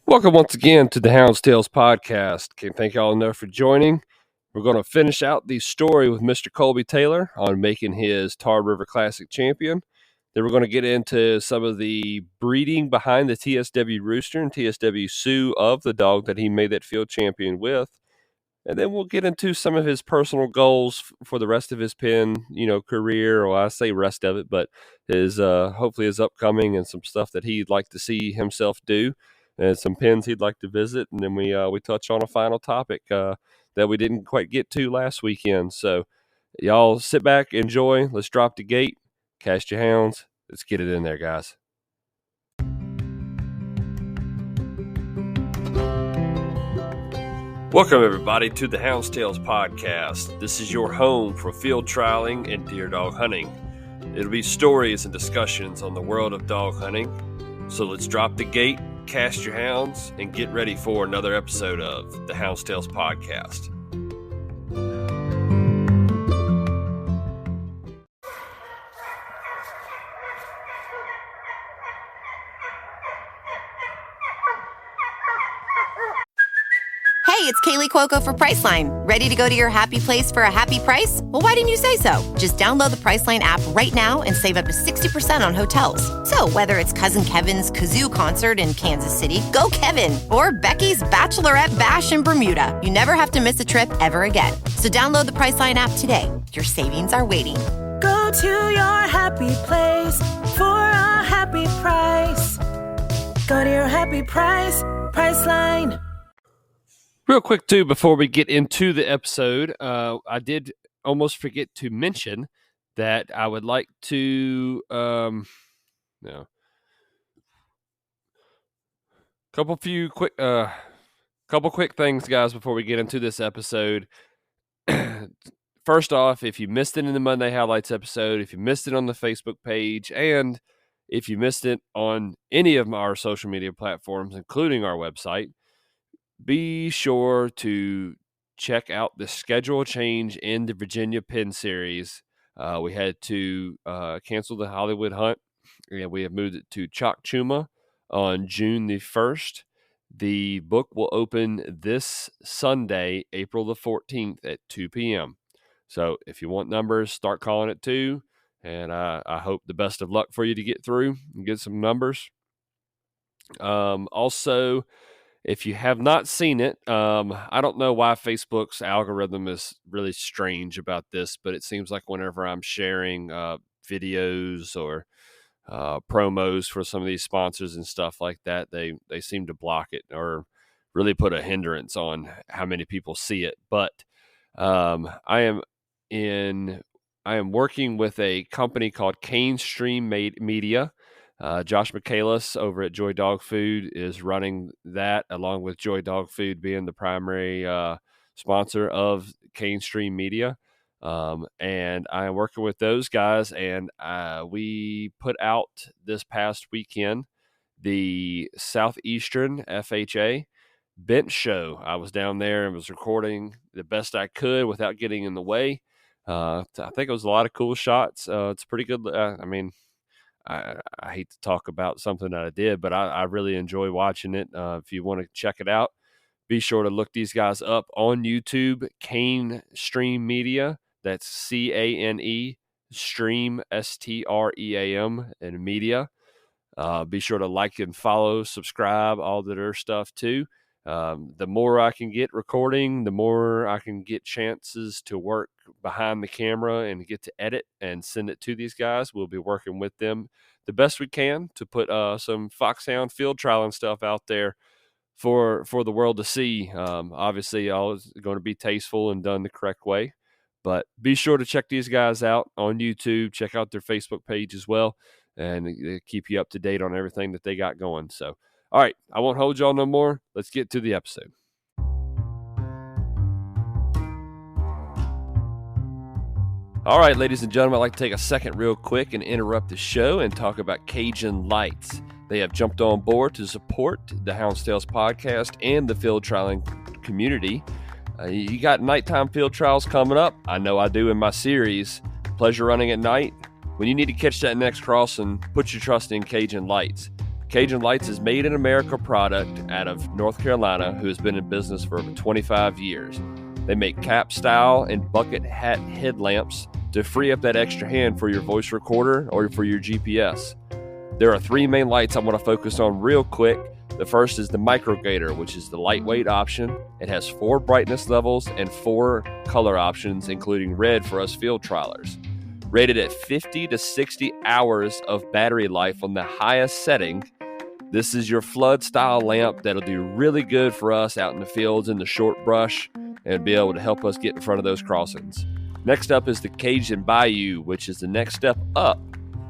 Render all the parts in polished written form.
Welcome once again to the Hound's Tales podcast. Can't thank y'all enough for joining. We're going to finish out the story with Mr. Colby Taylor on making his Tar River Classic champion. Then we're going to get into some of the breeding behind the TSW Rooster and TSW Sue of the dog that he made that field champion with. And then we'll get into some of his personal goals for the rest of his pen, career, or I say rest of it, but his hopefully his upcoming and some stuff that he'd like to see himself do, and some pens he'd like to visit. And then we touch on a final topic that we didn't quite get to last weekend. So y'all sit back, enjoy. Let's drop the gate, cast your hounds. Let's get it in there, guys. Welcome, everybody, to the Hound's Tales podcast. This is your home for field trialing and deer dog hunting. It'll be stories and discussions on the world of dog hunting. So let's drop the gate, cast your hounds, and get ready for another episode of the Hound's Tales podcast. Hey, it's Kaylee Cuoco for Priceline. Ready to go to your happy place for a happy price? Well, why didn't you say so? Just download the Priceline app right now and save up to 60% on hotels. So whether it's Cousin Kevin's Kazoo Concert in Kansas City, go Kevin, or Becky's Bachelorette Bash in Bermuda, you never have to miss a trip ever again. So download the Priceline app today. Your savings are waiting. Go to your happy place for a happy price. Go to your happy price, Priceline. Real quick, too, before we get into the episode, I did almost forget to mention that I would like to, couple quick things, guys, before we get into this episode. First off, if you missed it in the Monday Highlights episode, if you missed it on the Facebook page, and if you missed it on any of our social media platforms, including our website, be sure to check out the schedule change in the Virginia Pen Series. We had to cancel the Hollywood Hunt, and we have moved it to Chocchuma on June the 1st. The book will open this Sunday, April the 14th at 2 p.m. So if you want numbers, start calling it too. And I hope the best of luck for you to get through and get some numbers. Also, if you have not seen it, I don't know why Facebook's algorithm is really strange about this, but it seems like whenever I'm sharing videos or promos for some of these sponsors and stuff like that, they seem to block it or really put a hindrance on how many people see it. But I am working with a company called Cane Stream Media. Josh Michaelis over at Joy Dog Food is running that, along with Joy Dog Food being the primary sponsor of Cane Stream Media. And I am working with those guys, and we put out this past weekend the Southeastern FHA bench show. I was down there and was recording the best I could without getting in the way. I think it was a lot of cool shots. It's pretty good. I hate to talk about something that I did, but I really enjoy watching it. If you want to check it out, be sure to look these guys up on YouTube, Cane Stream Media. That's C-A-N-E, Stream, S-T-R-E-A-M, and Media. Be sure to like and follow, subscribe, all of their stuff too. The more I can get recording, the more I can get chances to work behind the camera and get to edit and send it to these guys. We'll be working with them the best we can to put some foxhound field trialing stuff out there for the world to see. Obviously, all is going to be tasteful and done the correct way. But be sure to check these guys out on YouTube. Check out their Facebook page as well, and keep you up to date on everything that they got going. So, all right, I won't hold y'all no more. Let's get to the episode. All right, ladies and gentlemen, I'd like to take a second real quick and interrupt the show and talk about Cajun Lights. They have jumped on board to support the Hound's Tales podcast and the field trialing community. You got nighttime field trials coming up. I know I do in my series, Pleasure Running at Night. When you need to catch that next crossing, put your trust in Cajun Lights. Cajun Lights is made in America product out of North Carolina who has been in business for over 25 years. They make cap style and bucket hat headlamps to free up that extra hand for your voice recorder or for your GPS. There are 3 main lights I want to focus on real quick. The first is the Microgator, which is the lightweight option. It has 4 brightness levels and 4 color options, including red for us field trialers. Rated at 50 to 60 hours of battery life on the highest setting, this is your flood style lamp that'll do really good for us out in the fields in the short brush and be able to help us get in front of those crossings. Next up is the Cajun Bayou, which is the next step up,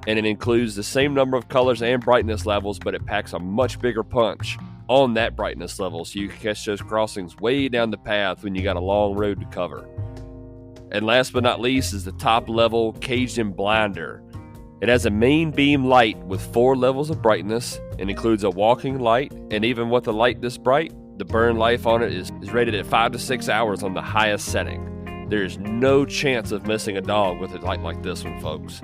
and it includes the same number of colors and brightness levels, but it packs a much bigger punch on that brightness level so you can catch those crossings way down the path when you got a long road to cover. And last but not least is the top level Cajun Blinder. It has a main beam light with 4 levels of brightness and includes a walking light, and even with a light this bright, the burn life on it is rated at 5 to 6 hours on the highest setting. There's no chance of missing a dog with a light like this one, folks.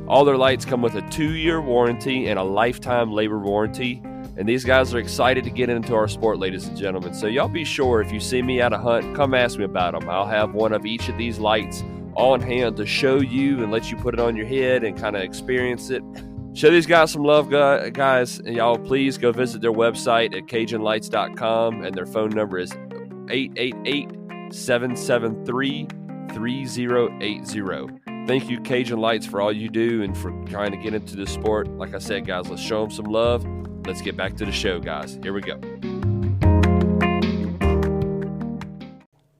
All their lights come with a 2-year warranty and a lifetime labor warranty, and these guys are excited to get into our sport, ladies and gentlemen. So y'all be sure if you see me at a hunt, come ask me about them. I'll have one of each of these lights on hand to show you and let you put it on your head and kind of experience it. Show these guys some love, guys, and y'all please go visit their website at CajunLights.com, and their phone number is 888-773-3080. Thank you, Cajun Lights, for all you do and for trying to get into this sport. Like I said, guys, let's show them some love. Let's get back to the show, guys. Here we go.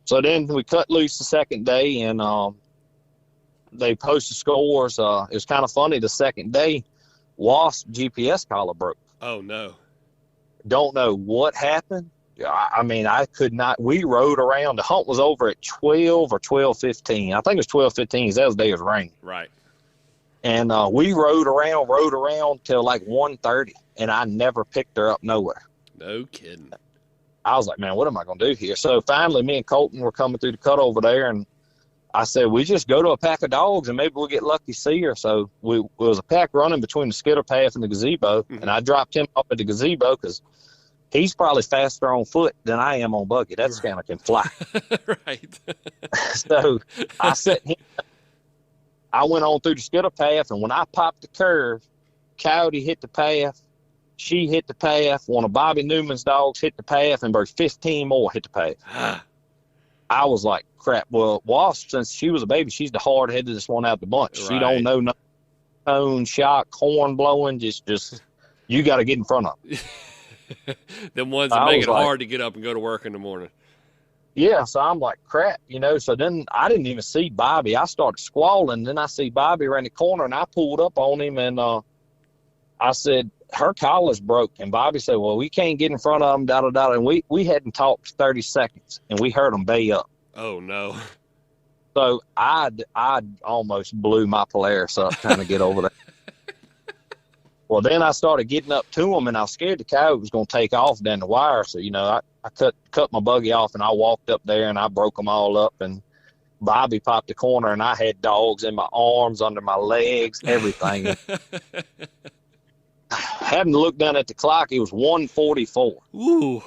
So then we cut loose the second day, and they posted scores. It was kind of funny. The second day, Wasp GPS collar broke. Oh, no. Don't know what happened. I mean, I could not. We rode around. The hunt was over at 12 or 12:15. I think it was 12:15 because that was the day it was raining. Right. And we rode around till like 1:30, and I never picked her up nowhere. No kidding. I was like, man, what am I going to do here? So finally, me and Colton were coming through the cut over there, and I said, we just go to a pack of dogs, and maybe we'll get lucky to see her. So it was a pack running between the skitter path and the gazebo, and I dropped him up at the gazebo because he's probably faster on foot than I am on buggy. That scanner can fly. Right. So I set him. I went on through the skitter path, and when I popped the curve, Coyote hit the path. She hit the path. One of Bobby Newman's dogs hit the path, and about 15 more hit the path. I was like, crap. Well, Wasp, since she was a baby, she's the hard-headedest one out the bunch. Right. She don't know no tone, shock, horn blowing. Just you got to get in front of them. Them ones that make it hard to get up and go to work in the morning. Yeah, so I'm like, crap, So then I didn't even see Bobby. I started squalling. Then I see Bobby around the corner, and I pulled up on him, and I said, her collar's broke. And Bobby said, well, we can't get in front of them, da-da-da. And we hadn't talked 30 seconds, and we heard them bay up. Oh, no. So I almost blew my Polaris up trying to get over there. Well, then I started getting up to him, and I was scared the coyote was going to take off down the wire. So, I cut my buggy off, and I walked up there, and I broke them all up. And Bobby popped the corner, and I had dogs in my arms, under my legs, everything. Having to look down at the clock, it was 1:44. Ooh.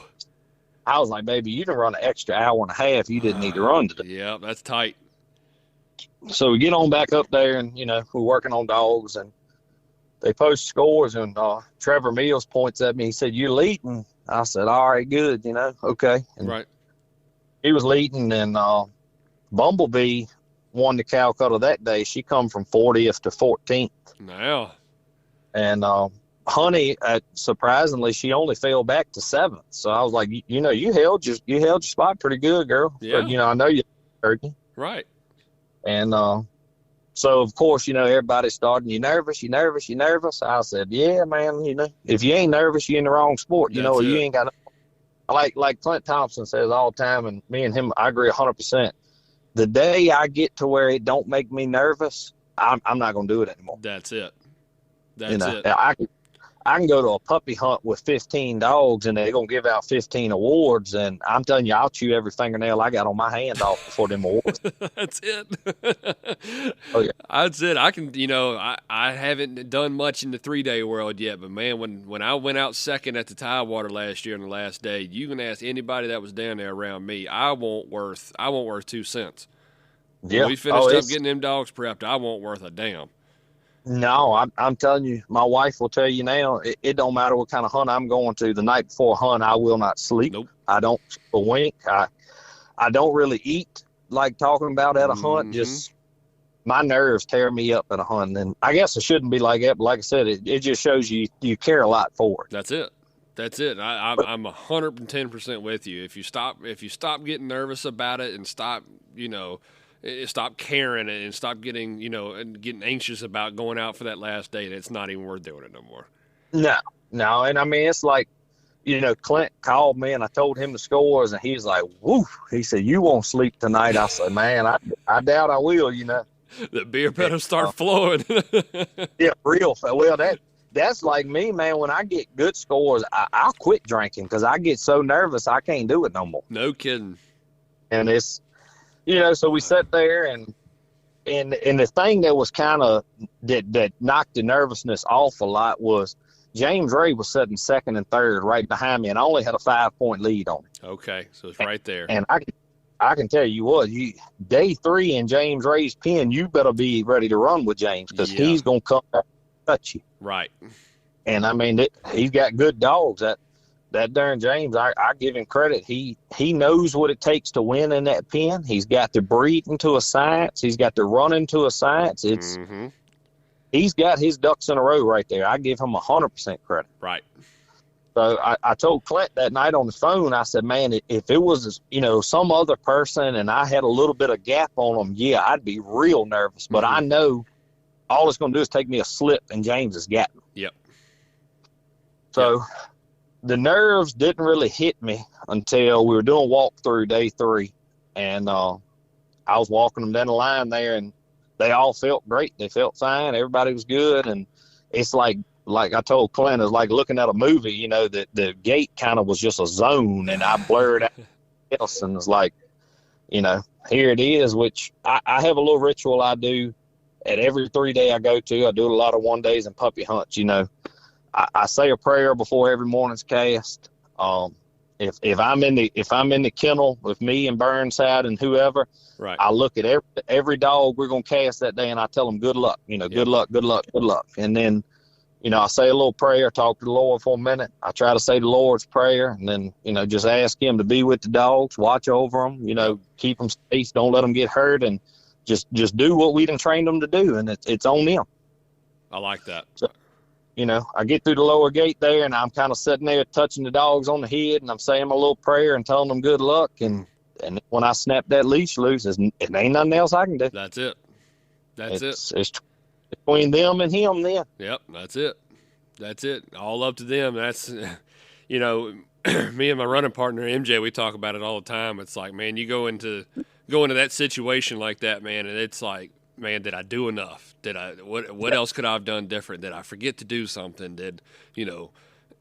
I was like, baby, you done run an extra hour and a half. You didn't need to run today. Yeah, that's tight. So we get on back up there, and, we're working on dogs, and they post scores, and Trevor Mills points at me. He said, you're leading. I said, all right, good, okay. And right. He was leading, and Bumblebee won the Calcutta that day. She come from 40th to 14th. Now. And Honey, surprisingly, she only fell back to 7th. So I was like, you held your spot pretty good, girl. Yeah. But, I know you hurt me. Right. And so, of course, everybody's starting, you nervous? I said, yeah, man, if you ain't nervous, you're in the wrong sport, or you ain't got no. Like Clint Thompson says all the time, and me and him, I agree 100%. The day I get to where it don't make me nervous, I'm not going to do it anymore. That's it. That's it. I can go to a puppy hunt with 15 dogs and they're going to give out 15 awards. And I'm telling you, I'll chew every fingernail I got on my hand off before them awards. That's it. Oh, yeah. That's it. I can, I haven't done much in the 3-day world yet, but man, when I went out second at the Tidewater last year on the last day, you can ask anybody that was down there around me. I won't worth 2 cents. When we finished up getting them dogs prepped, I won't worth a damn. No, I'm telling you, my wife will tell you now, it don't matter what kind of hunt I'm going to. The night before a hunt, I will not sleep. Nope. I don't sleep a wink. I don't really eat like talking about at a hunt. Just my nerves tear me up at a hunt. And I guess it shouldn't be like that, but like I said, it just shows you care a lot for it. That's it. I'm 110% with you. If you stop getting nervous about it and stop caring and stop getting, and getting anxious about going out for that last date, it's not even worth doing it no more. No. And I mean, it's like, Clint called me and I told him the scores and he's like, woo. He said, you won't sleep tonight. I said, man, I doubt I will, The beer better start flowing. Yeah, real. Well, that's like me, man. When I get good scores, I'll quit drinking because I get so nervous I can't do it no more. No kidding. And it's, so we sat there and the thing that was kind of that knocked the nervousness off a lot was James Ray was sitting second and third right behind me, and I only had a 5-point lead on him. Okay, so it's right there. And I can tell you what, day 3 in James Ray's pen, you better be ready to run with James because he's going to come back and touch you. Right. And I mean, he's got good dogs. That darn James, I give him credit. He knows what it takes to win in that pen. He's got the breeding to a science. He's got the running to a science. He's got his ducks in a row right there. I give him 100% credit. Right. So I told Clint that night on the phone, I said, man, if it was, some other person and I had a little bit of gap on them, yeah, I'd be real nervous. But I know all it's going to do is take me a slip and James has got me. Yep. So the nerves didn't really hit me until we were doing walkthrough day 3. And I was walking them down the line there and they all felt great. They felt fine. Everybody was good. And it's like I told Clint, it's like looking at a movie, that the gate kind of was just a zone and I blurred out else and it's like, here it is, which I have a little ritual I do at every 3-day I go to. I do a lot of 1-days and puppy hunts, I say a prayer before every morning's cast. If I'm in the kennel with me and Burnside and whoever, right, I look at every dog we're gonna cast that day and I tell them good luck, good luck, good luck, good luck. And then, I say a little prayer, talk to the Lord for a minute. I try to say the Lord's prayer and then, just ask him to be with the dogs, watch over them, keep them safe, don't let them get hurt, and just do what we done trained them to do. And it's on them. I like that. So, I get through the lower gate there and I'm kind of sitting there touching the dogs on the head and I'm saying my little prayer and telling them good luck. And when I snap that leash loose, it ain't nothing else I can do. That's it. It's between them and him then. Yep, that's it. All up to them. That's, me and my running partner, MJ, we talk about it all the time. It's like, man, you go into that situation like that, man, and it's like, man, did I do enough? What else could I have done different? Did I forget to do something?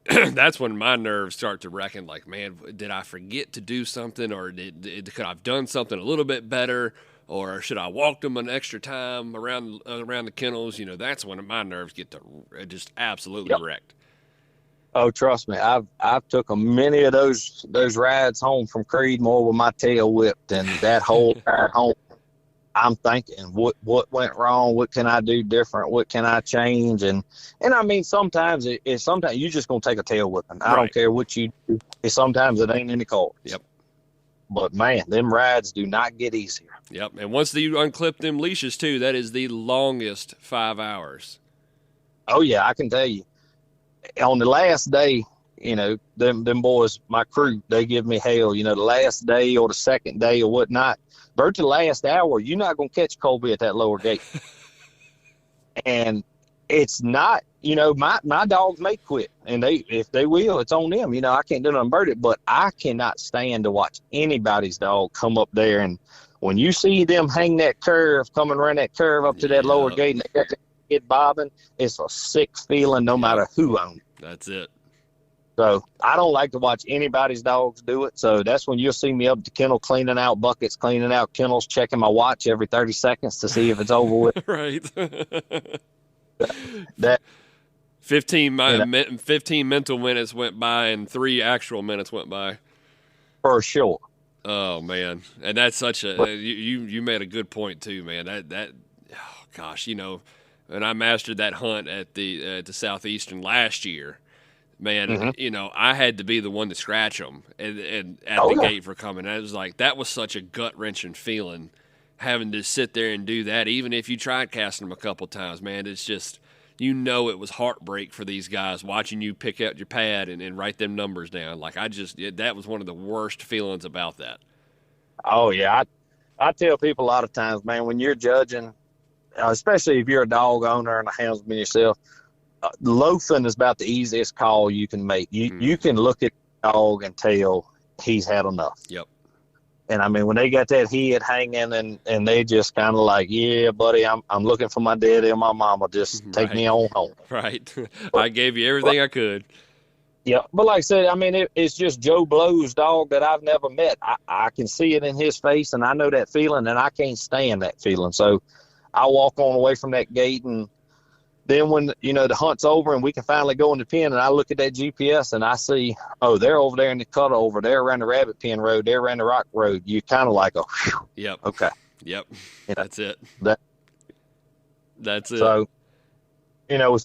That's when my nerves start to reckon, like, man, did I forget to do something, or could I have done something a little bit better, or should I walk them an extra time around the kennels? That's when my nerves get to just absolutely wrecked. Oh, trust me, I've took many of those rides home from Creedmoor with my tail whipped, and that whole ride home, I'm thinking, what went wrong? What can I do different? What can I change? And I mean, sometimes sometimes you're just gonna take a tail whipping. I don't care what you do. Sometimes it ain't in the cards. Yep. But man, them rides do not get easier. Yep. And once you unclip them leashes too, that is the longest 5 hours. Oh yeah, I can tell you. On the last day, them boys, my crew, they give me hell. The last day or the second day or whatnot. Virtually the last hour, you're not going to catch Colby at that lower gate. And it's not, my dogs may quit. And if they will, it's on them. I can't do nothing about it. But I cannot stand to watch anybody's dog come up there. And when you see them hang that curve, coming around that curve up to that lower gate, and they got that kid bobbing, it's a sick feeling no matter who owns it. That's it. So I don't like to watch anybody's dogs do it. So that's when you'll see me up at the kennel cleaning out buckets, cleaning out kennels, checking my watch every 30 seconds to see if it's over with. Right. That 15 mental minutes went by and 3 actual minutes went by. for sure. Oh man, and that's such a you made a good point too, man. That oh gosh, you know, when I mastered that hunt at the Southeastern last year, man, you know, I had to be the one to scratch them and at the gate for coming. And it was like that was such a gut wrenching feeling, having to sit there and do that. Even if you tried casting them a couple times, man, it's just, you know, it was heartbreak for these guys watching you pick out your pad and write them numbers down. Like that was one of the worst feelings about that. Oh yeah, I tell people a lot of times, man, when you're judging, especially if you're a dog owner and a houndsman yourself, loafing is about the easiest call you can make. You can look at the dog and tell he's had enough. Yep. And I mean, when they got that head hanging and they just kind of like, yeah, buddy, I'm looking for my daddy and my mama. Just take me on home. Right. I gave you everything I could. Yeah. But like I said, I mean, it's just Joe Blow's dog that I've never met. I can see it in his face and I know that feeling and I can't stand that feeling. So I walk on away from that gate, and then when, you know, the hunt's over and we can finally go in the pen and I look at that GPS and I see, oh, they're over there in the cutover. They're around the rabbit pen road. They're around the rock road. You kind of like, oh, whew, yep. Okay. Yep. You know, That's it. That's it. So, you know, we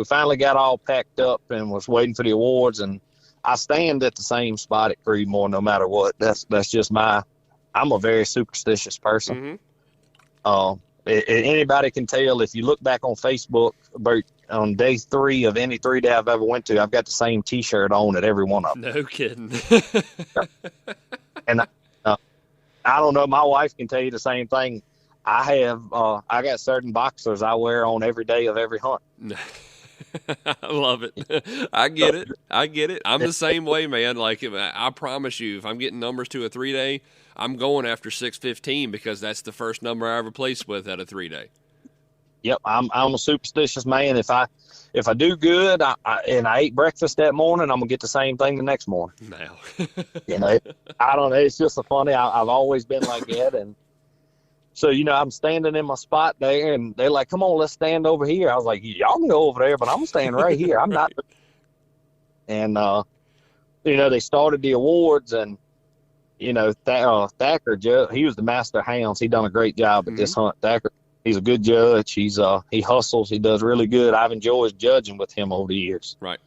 finally got all packed up and was waiting for the awards, and I stand at the same spot at Creedmoor no matter what. That's just I'm a very superstitious person. Anybody can tell if you look back on Facebook about on day 3 of any 3 day I've ever went to, I've got the same T-shirt on at every one of them. No kidding. And I don't know, my wife can tell you the same thing. I got certain boxers I wear on every day of every hunt. I love it. I get it. I'm the same way, man. Like, I promise you, if I'm getting numbers to a 3 day, I'm going after 615 because that's the first number I ever placed with at a 3 day. Yep, I'm a superstitious man. If I do good and I ate breakfast that morning, I'm gonna get the same thing the next morning. Now, you know, I don't know. It's just a funny. I've always been like that, and so, you know, I'm standing in my spot there, and they're like, "Come on, let's stand over here." I was like, "Y'all can go over there, but I'm gonna stand right here. I'm not." And you know, they started the awards, and you know, Thacker, he was the master of hounds. He done a great job at this hunt. Thacker, he's a good judge. He hustles. He does really good. I've enjoyed judging with him over the years. Right.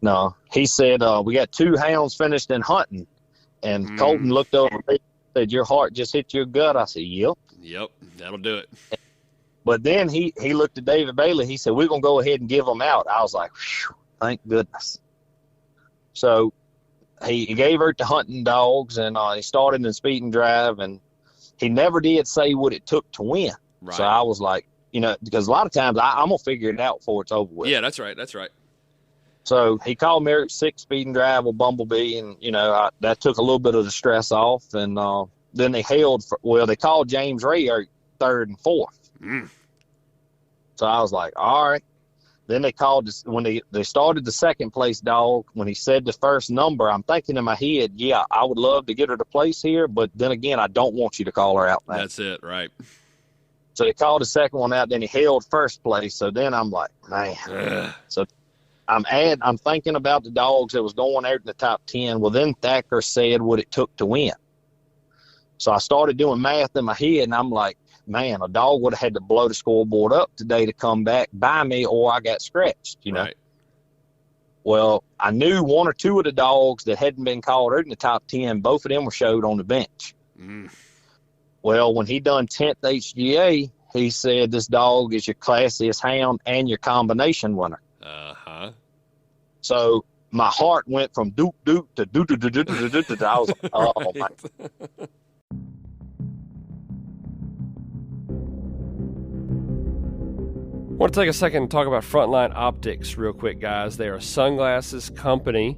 No, he said, we got 2 hounds finished in hunting, and Colton looked over at me and said, "Your heart just hit your gut." I said, "Yep." Yep, that'll do it. But then he looked at David Bailey. He said, "We're going to go ahead and give them out." I was like, "Whew, thank goodness." So he gave her to hunting dogs, and he started in speed and drive, and he never did say what it took to win. Right. So I was like, you know, because a lot of times I'm going to figure it out before it's over with. Yeah, that's right. So he called me at 6 speed and drive with Bumblebee, and, you know, that took a little bit of the stress off. And then they they called James Ray 3rd and 4th. So I was like, all right. Then they called when they started the 2nd place dog. When he said the first number, I'm thinking in my head, yeah, I would love to get her to place here, but then again, I don't want you to call her out now. That's it, right? So they called the 2nd one out. Then he held 1st place. So then I'm like, man. So I'm thinking about the dogs that was going out in the top 10. Well, then Thacker said what it took to win. So I started doing math in my head, and I'm like, man, a dog would have had to blow the scoreboard up today to come back by me, or I got scratched, you know. Right. Well, I knew 1 or 2 of the dogs that hadn't been called out in the top 10. Both of them were showed on the bench. Well, when he done 10th HGA, he said, "This dog is your classiest hound and your combination winner." So my heart went from doop doop to doop doop doop doop doop doop. I was like, oh my. I want to take a second and talk about Frontline Optics real quick, guys. They are a sunglasses company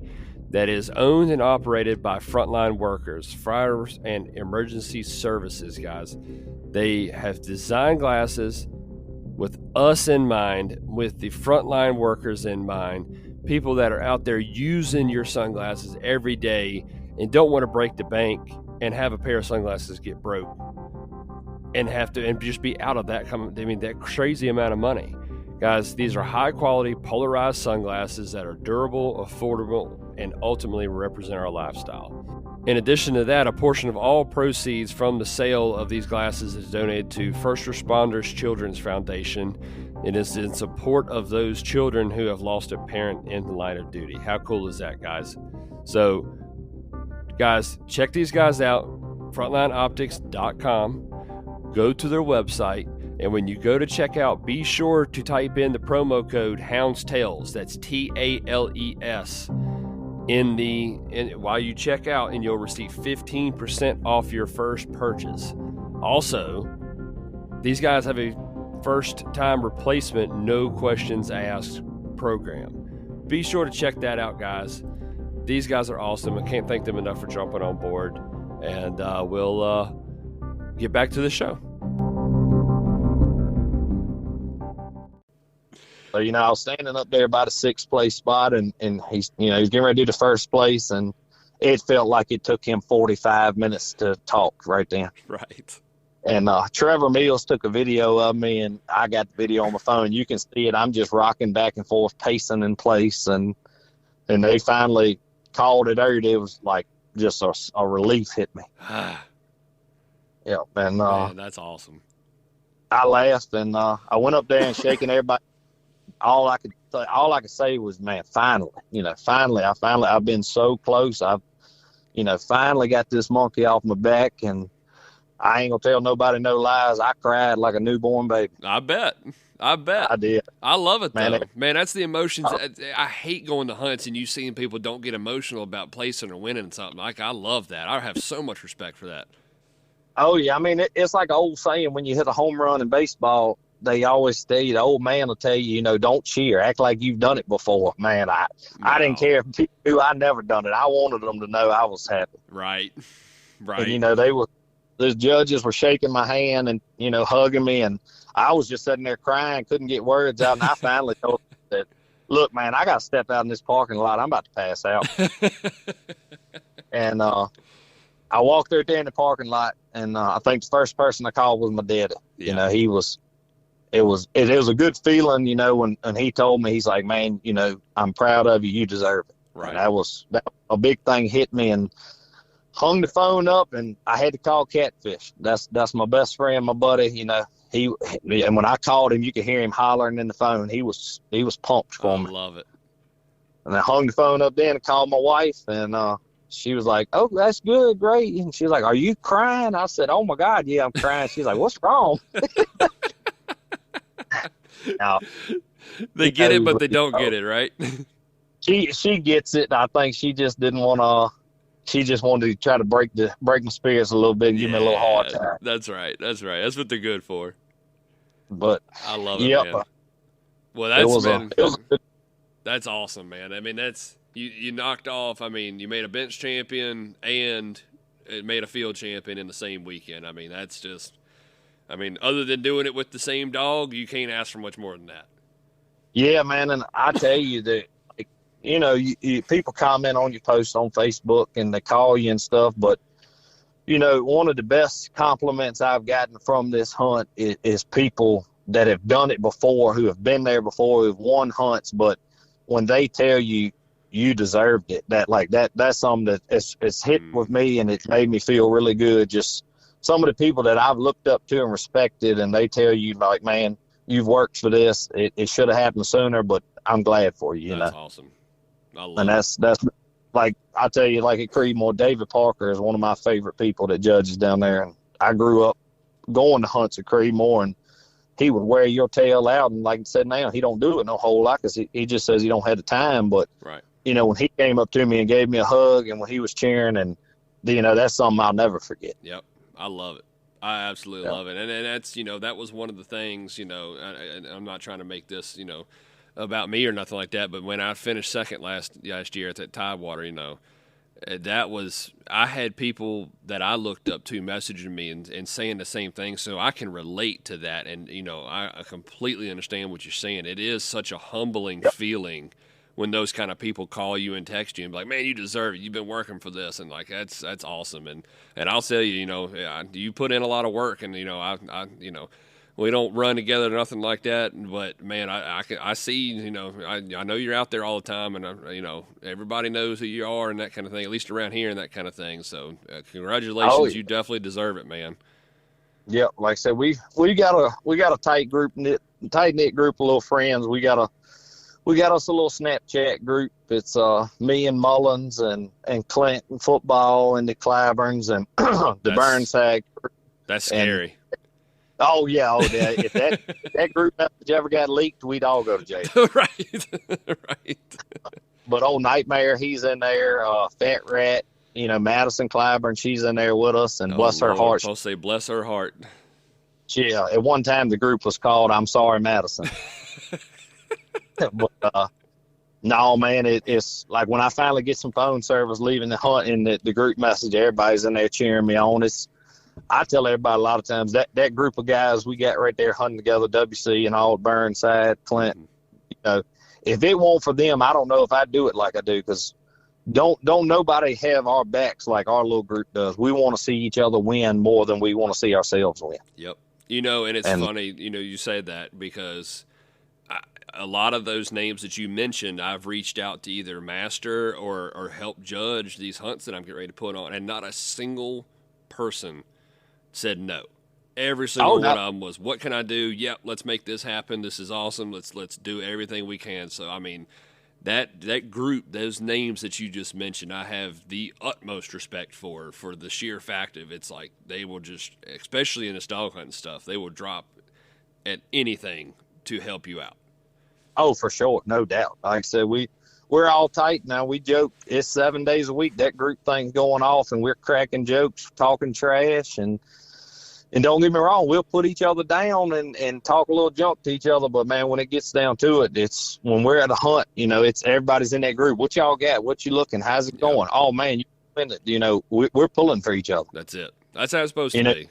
that is owned and operated by frontline workers, fires, and emergency services, guys. They have designed glasses with us in mind, with the frontline workers in mind, people that are out there using your sunglasses every day and don't want to break the bank and have a pair of sunglasses get broke and have to and just be out of that that crazy amount of money. Guys, these are high quality polarized sunglasses that are durable, affordable, and ultimately represent our lifestyle. In addition to that, a portion of all proceeds from the sale of these glasses is donated to First Responders Children's Foundation. It is in support of those children who have lost a parent in the line of duty. How cool is that, guys? So, guys, check these guys out, frontlineoptics.com. Go to their website, and when you go to check out, be sure to type in the promo code HoundsTales. That's TALES while you check out, and you'll receive 15% off your first purchase. Also, these guys have a first-time replacement, no questions asked program. Be sure to check that out, guys. These guys are awesome. I can't thank them enough for jumping on board. And we'll get back to the show. So, I was standing up there by the 6th place spot, and he's getting ready to do the first place, and it felt like it took him 45 minutes to talk right then. Right. And Trevor Mills took a video of me, and I got the video on my phone. You can see it. I'm just rocking back and forth, pacing in place, and they finally called it out. It was like just a relief hit me. Yeah, and man, that's awesome. I laughed, and I went up there and shaking everybody. All I could say was, man, finally, I've been so close. I've, finally got this monkey off my back, and I ain't gonna tell nobody no lies. I cried like a newborn baby. I bet. I did. I love it, though. Man, that's the emotions. I hate going to hunts and you seeing people don't get emotional about placing or winning something. I love that. I have so much respect for that. Oh, yeah. I mean, it's like an old saying, when you hit a home run in baseball, they always tell you, the old man will tell you, don't cheer. Act like you've done it before. Man, I didn't care if people knew I never done it. I wanted them to know I was happy. Right. And, the judges were shaking my hand and, hugging me. And I was just sitting there crying, couldn't get words out. And I finally told them that, look, man, I got to step out in this parking lot. I'm about to pass out. And I walked there in the parking lot, and I think the first person I called was my daddy. Yeah. It was a good feeling, when he told me, he's like, man, I'm proud of you. You deserve it. Right. And that was a big thing hit me, and hung the phone up, and I had to call Catfish. That's my best friend, my buddy. And when I called him, you could hear him hollering in the phone. He was pumped for me. I love it. And I hung the phone up then and called my wife, and she was like, oh, that's good, great. And she was like, are you crying? I said, oh my God, yeah, I'm crying. She's like, what's wrong? Now, they get it, but they don't get it, right? She gets it. I think she just didn't want to. She just wanted to try to break my spirits a little bit and give me a little hard time. That's right. That's what they're good for. But I love it, man. Well, that's awesome, man. I mean, that's you knocked off. I mean, you made a bench champion and it made a field champion in the same weekend. I mean, that's just. I mean, other than doing it with the same dog, you can't ask for much more than that. Yeah, man, and I tell you that, people comment on your posts on Facebook and they call you and stuff, but, one of the best compliments I've gotten from this hunt is people that have done it before, who have been there before, who've won hunts, but when they tell you you deserved it, that's something that it's hit with me, and it made me feel really good. Just some of the people that I've looked up to and respected, and they tell you, like, man, you've worked for this. It should have happened sooner, but I'm glad for you. That's awesome. I love and that's like, I tell you, like at Creedmoor, David Parker is one of my favorite people that judges down there. And I grew up going to hunts at Creedmoor, and he would wear your tail out. And like I said, now he don't do it no whole lot because he just says he don't have the time. But, right. When he came up to me and gave me a hug, and when he was cheering, and, that's something I'll never forget. Yep. I love it. I absolutely love it. And that's, that was one of the things, I'm not trying to make this, about me or nothing like that, but when I finished second last year at that Tidewater, I had people that I looked up to messaging me and saying the same thing, so I can relate to that. And, I completely understand what you're saying. It is such a humbling feeling when those kind of people call you and text you and be like, man, you deserve it. You've been working for this. And like, that's awesome. And I'll tell you, you put in a lot of work, and, we don't run together or nothing like that. But man, I see, I know you're out there all the time, and everybody knows who you are and that kind of thing, at least around here and that kind of thing. So congratulations. Oh, yeah. You definitely deserve it, man. Yeah. Like I said, we got a tight knit group of little friends. We got us a little Snapchat group. It's me and Mullins and Clint and football and the Claibornes and the Burnside group. That's scary. Oh yeah, if that group message ever got leaked, we'd all go to jail. Right. But old Nightmare, he's in there. Fat Rat, Madison Claiborne, she's in there with us, and bless her heart. I'll say bless her heart. Yeah, at one time the group was called "I'm Sorry, Madison." But no, man, it's like when I finally get some phone service leaving the hunt in the group message, everybody's in there cheering me on. I tell everybody a lot of times that group of guys we got right there hunting together, WC and all Burnside, Clint, if it weren't for them, I don't know if I'd do it like I do, because don't nobody have our backs like our little group does. We want to see each other win more than we want to see ourselves win. Yep. And it's funny, you say that, because a lot of those names that you mentioned, I've reached out to either master or help judge these hunts that I'm getting ready to put on, and not a single person said no. Every single one of them was, what can I do? Yep, let's make this happen. This is awesome. Let's do everything we can. So, I mean, that group, those names that you just mentioned, I have the utmost respect for the sheer fact of it's like they will just, especially in this dog hunting stuff, they will drop at anything to help you out. Oh, for sure. No doubt. Like I said, we're all tight now. We joke. It's 7 days a week. That group thing's going off, and we're cracking jokes, talking trash, and don't get me wrong, we'll put each other down and talk a little junk to each other. But man, when it gets down to it, it's when we're at a hunt, it's everybody's in that group. What y'all got? What you looking? How's it going? Oh man, we're pulling for each other. That's it. That's how it's supposed to be.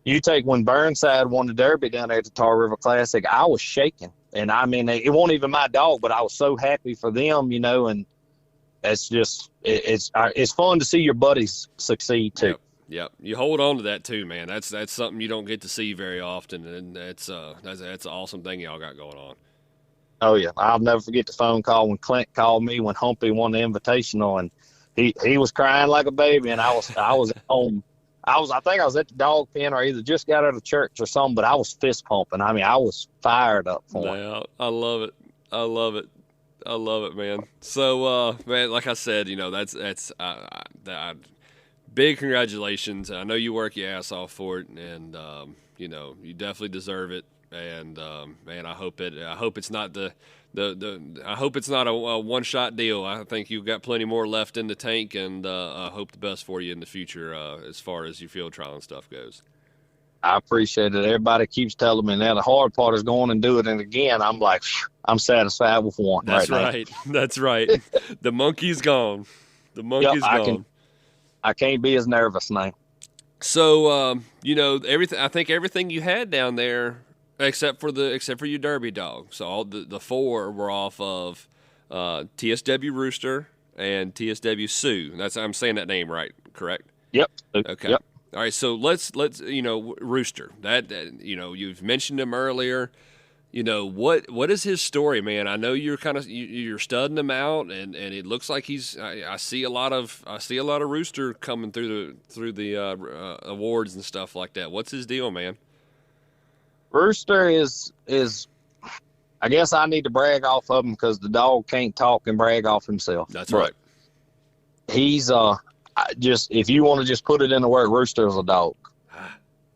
You take when Burnside won the Derby down there at the Tar River Classic, I was shaking. And I mean, it wasn't even my dog, but I was so happy for them, and it's just, it's fun to see your buddies succeed too. Yep. You hold on to that too, man. That's something you don't get to see very often. And that's an awesome thing y'all got going on. Oh yeah. I'll never forget the phone call when Clint called me when Humpy won the Invitational, and he was crying like a baby, and I was at home. I think I was at the dog pen or either just got out of church or something, but I was fist pumping. I mean, I was fired up for it. I love it. I love it, man. So, man, like I said, that's big congratulations. I know you work your ass off for it, and you definitely deserve it. And man, I hope it's not I hope it's not a one-shot deal. I think you've got plenty more left in the tank, and I hope the best for you in the future as far as your field trial and stuff goes. I appreciate it. Everybody keeps telling me now the hard part is going and do it. And again, I'm like, I'm satisfied with one. That's right. That's right. The monkey's gone. The monkey's gone. I can't be as nervous now. So, everything. I think everything you had down there, except for your Derby dog. So all the four were off of TSW Rooster and TSW Sue. I'm saying that name right, correct? Yep. Okay. Yep. All right. So let's Rooster. That you've mentioned him earlier. What is his story, man? I know you're you're studying him out, and it looks like I see a lot of Rooster coming through the awards and stuff like that. What's his deal, man? Rooster is I guess I need to brag off of him because the dog can't talk and brag off himself. That's right. He's if you want to just put it in the word, Rooster is a dog,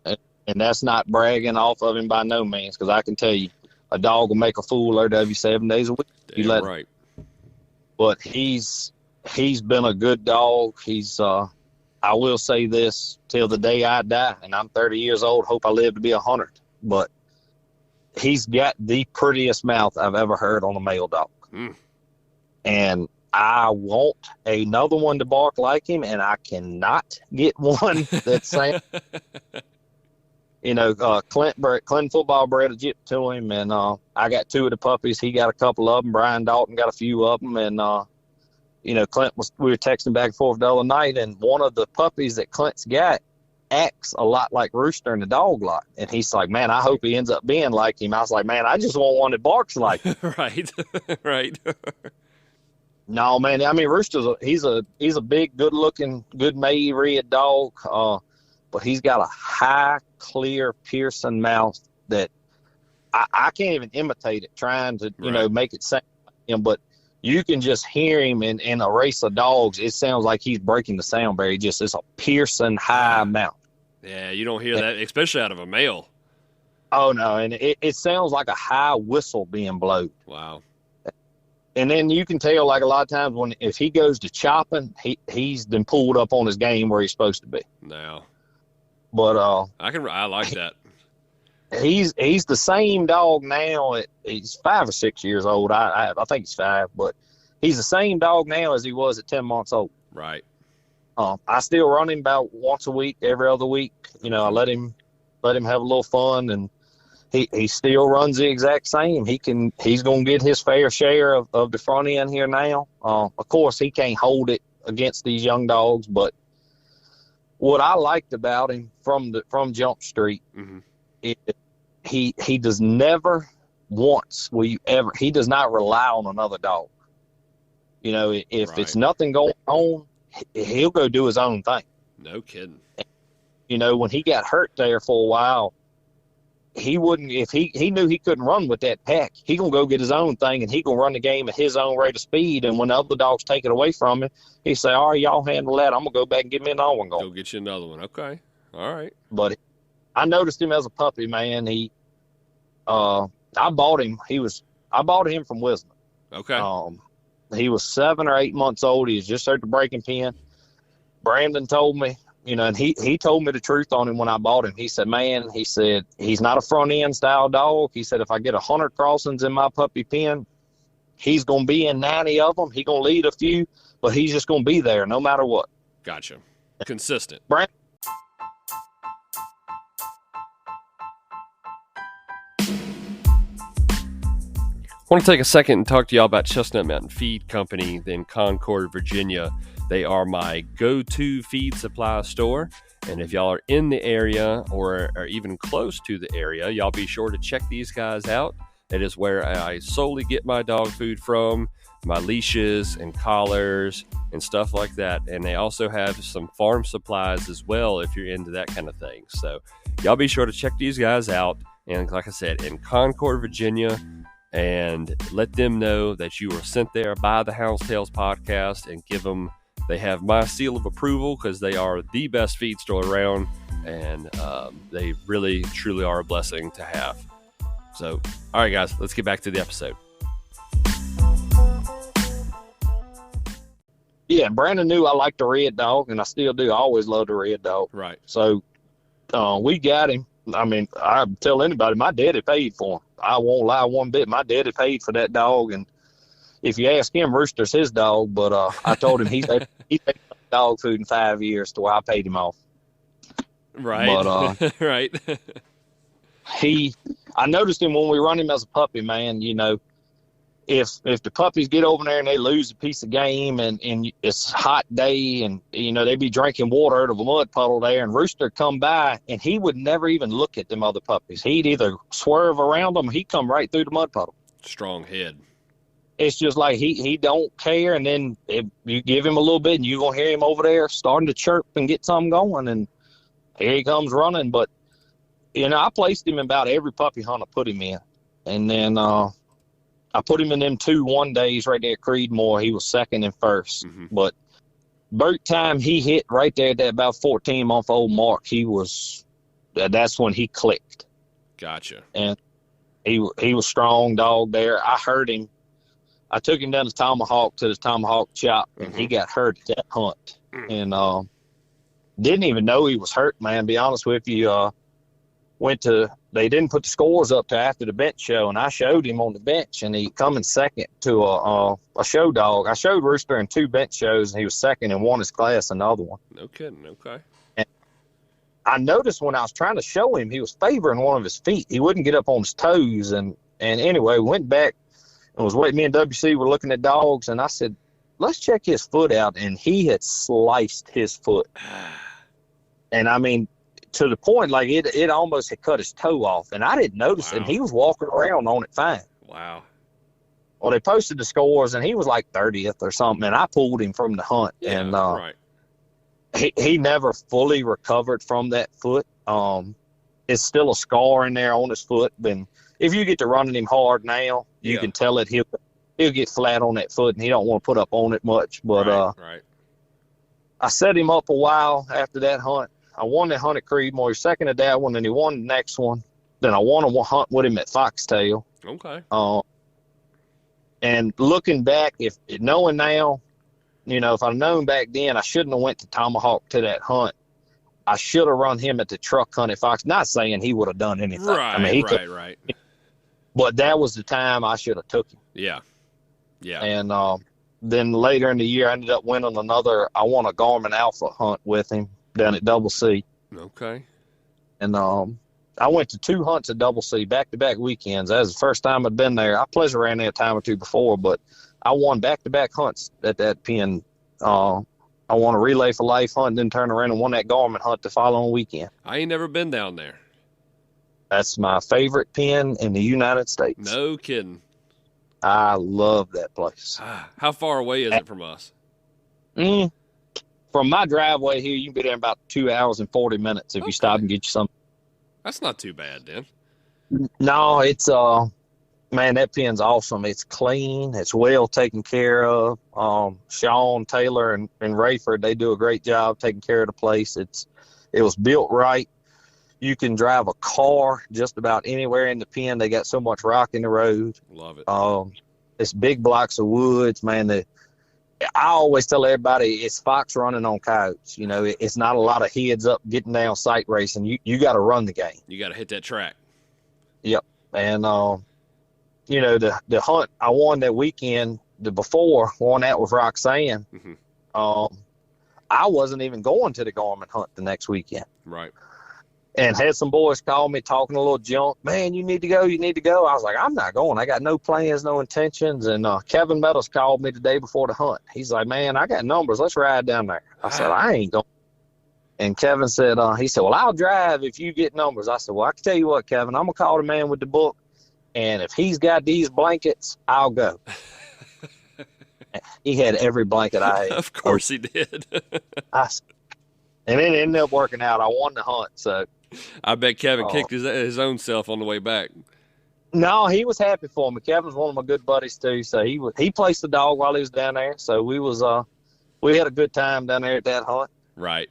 and that's not bragging off of him by no means, because I can tell you, a dog will make a fool out of you 7 days a week. Damn right. But he's been a good dog. He's I will say this till the day I die, and I'm 30 years old. Hope I live to be 100. But he's got the prettiest mouth I've ever heard on a male dog. And I want another one to bark like him, and I cannot get one that's same. Clint football bred a Gyp to him, and I got 2 of the puppies. He got a couple of them. Brian Dalton got a few of them, and Clint we were texting back and forth the other night, and one of the puppies that Clint's got acts a lot like Rooster in the dog lot, and he's like, man, I hope he ends up being like him. I was like, man, I just want one that barks like him. Right. Right. No, man, I mean, Rooster's he's a big, good looking, good made red dog, but he's got a high, clear, piercing mouth that I can't even imitate it, trying to make it sound like him, but you can just hear him in a race of dogs. It sounds like he's breaking the sound barrier. It's a piercing high mouth. Yeah, you don't hear that, especially out of a male. Oh, no, and it sounds like a high whistle being blown. Wow. And then you can tell, like, a lot of times if he goes to chopping, he's been pulled up on his game where he's supposed to be. No. But I like that. He's the same dog now. He's 5 or 6 years old. I think he's 5, but he's the same dog now as he was at 10 months old. Right. I still run him about once a week, every other week. I let him have a little fun, and he still runs the exact same. He's gonna get his fair share of the front end here now. Of course, he can't hold it against these young dogs, but what I liked about him from Jump Street, he does never once he does not rely on another dog. If it's nothing going on, he'll go do his own thing. No kidding. When he got hurt there for a while, he wouldn't, if he knew he couldn't run with that pack, he gonna go get his own thing, and he gonna run the game at his own rate of speed. And when the other dogs take it away from him, he say, all right, y'all handle that. I'm gonna go back and get me another one going. Go get you another one. Okay. All right. But I noticed him as a puppy, man. I bought him from Wisdom. Okay. He was 7 or 8 months old. He was just at the breaking pen. Brandon told me, and he told me the truth on him when I bought him. He said, he's not a front end style dog. He said, if I get 100 crossings in my puppy pen, he's going to be in 90 of them. He's going to lead a few, but he's just going to be there no matter what. Gotcha. Consistent. Brandon. I want to take a second and talk to y'all about Chestnut Mountain Feed Company in Concord, Virginia. They are my go-to feed supply store. And if y'all are in the area or are even close to the area, y'all be sure to check these guys out. It is where I solely get my dog food from, my leashes and collars and stuff like that. And they also have some farm supplies as well if you're into that kind of thing. So y'all be sure to check these guys out. And like I said, in Concord, Virginia, and let them know that you were sent there by the Houndstales podcast, and they have my seal of approval because they are the best feed store around, and they really, truly are a blessing to have. So, all right, guys, let's get back to the episode. Yeah, Brandon knew I liked the red dog, and I still do. I always love the red dog. Right. So we got him. I mean, I tell anybody, my daddy paid for him. I won't lie one bit. My daddy paid for that dog, and if you ask him, Rooster's his dog. But I told him he paid dog food in 5 years to where I paid him off. Right. But right. I noticed him when we run him as a puppy, man. If the puppies get over there and they lose a piece of game and it's a hot day and, they be drinking water out of a mud puddle there, and Rooster come by and he would never even look at them other puppies. He'd either swerve around them or he'd come right through the mud puddle. Strong head. It's just like he don't care, and then if you give him a little bit and you're going to hear him over there starting to chirp and get something going, and here he comes running. But, I placed him in about every puppy hunt I put him in. And then I put him in them 2 1 days right there at Creedmoor. He was second and first. Mm-hmm. But birth time he hit right there at that about 14-month-old mark, that's when he clicked. Gotcha. And he was strong dog there. I heard him. I took him down to the Tomahawk chop, and he got hurt at that hunt. And didn't even know he was hurt, man, to be honest with you. They didn't put the scores up till after the bench show, and I showed him on the bench, and he come in second to a show dog. I showed Rooster in 2 bench shows, and he was second and won his class in the other one. No kidding. Okay. And I noticed when I was trying to show him, he was favoring one of his feet. He wouldn't get up on his toes. And anyway, went back and was waiting. Me and WC were looking at dogs, and I said, let's check his foot out. And he had sliced his foot. And I mean, to the point, like it almost had cut his toe off. And I didn't notice it. And he was walking around on it fine. Wow. Well, they posted the scores, and he was like 30th or something. And I pulled him from the hunt. Yeah, and right. He never fully recovered from that foot. It's still a scar in there on his foot. And if you get to running him hard now, you can tell it he'll get flat on that foot, and he don't want to put up on it much. But right. I set him up a while after that hunt. I won that hunt at Creedmoor. He second at that one, and he won the next one. Then I won a hunt with him at Foxtail. Okay. And looking back, if knowing now, if I'd known back then, I shouldn't have went to Tomahawk to that hunt. I should have run him at the truck hunt at Fox. Not saying he would have done anything. Right, I mean, right. But that was the time I should have took him. Yeah. And then later in the year, I ended up winning I won a Garmin Alpha hunt with him down at Double C. Okay. And I went to 2 hunts at Double C back-to-back weekends. That was the first time I'd been there. I pleasure ran there a time or two before, but I won back-to-back hunts at that pen. I won a Relay for Life hunt, then turned around and won that Garmin hunt the following weekend. I ain't never been down there. That's my favorite pen in the United States. No kidding. I love that place. How far away is it from us? From my driveway here, you can be there in about 2 hours and 40 minutes if you stop and get you something. That's not too bad, then. No, it's man, that pen's awesome. It's clean. It's well taken care of. Sean, Taylor, and Rayford, they do a great job taking care of the place. It was built right. You can drive a car just about anywhere in the pen. They got so much rock in the road. Love it. It's big blocks of woods, man. I always tell everybody it's fox running on coyotes. It's not a lot of heads up getting down sight racing. You got to run the game. You got to hit that track. Yep. And, the hunt I won that weekend, won that with Roxanne. Mm-hmm. I wasn't even going to the Garmin hunt the next weekend. Right. And had some boys call me talking a little junk. Man, you need to go. I was like, I'm not going. I got no plans, no intentions. And Kevin Meadows called me the day before the hunt. He's like, man, I got numbers. Let's ride down there. I said, I ain't going. And Kevin said, he said, well, I'll drive if you get numbers. I said, well, I can tell you what, Kevin, I'm going to call the man with the book. And if he's got these blankets, I'll go. He had every blanket I had. Of course he did. And it ended up working out. I won the hunt. So I bet Kevin kicked his own self on the way back. No, he was happy for me. Kevin's one of my good buddies too. So he placed the dog while he was down there. So we had a good time down there at that hunt. Right.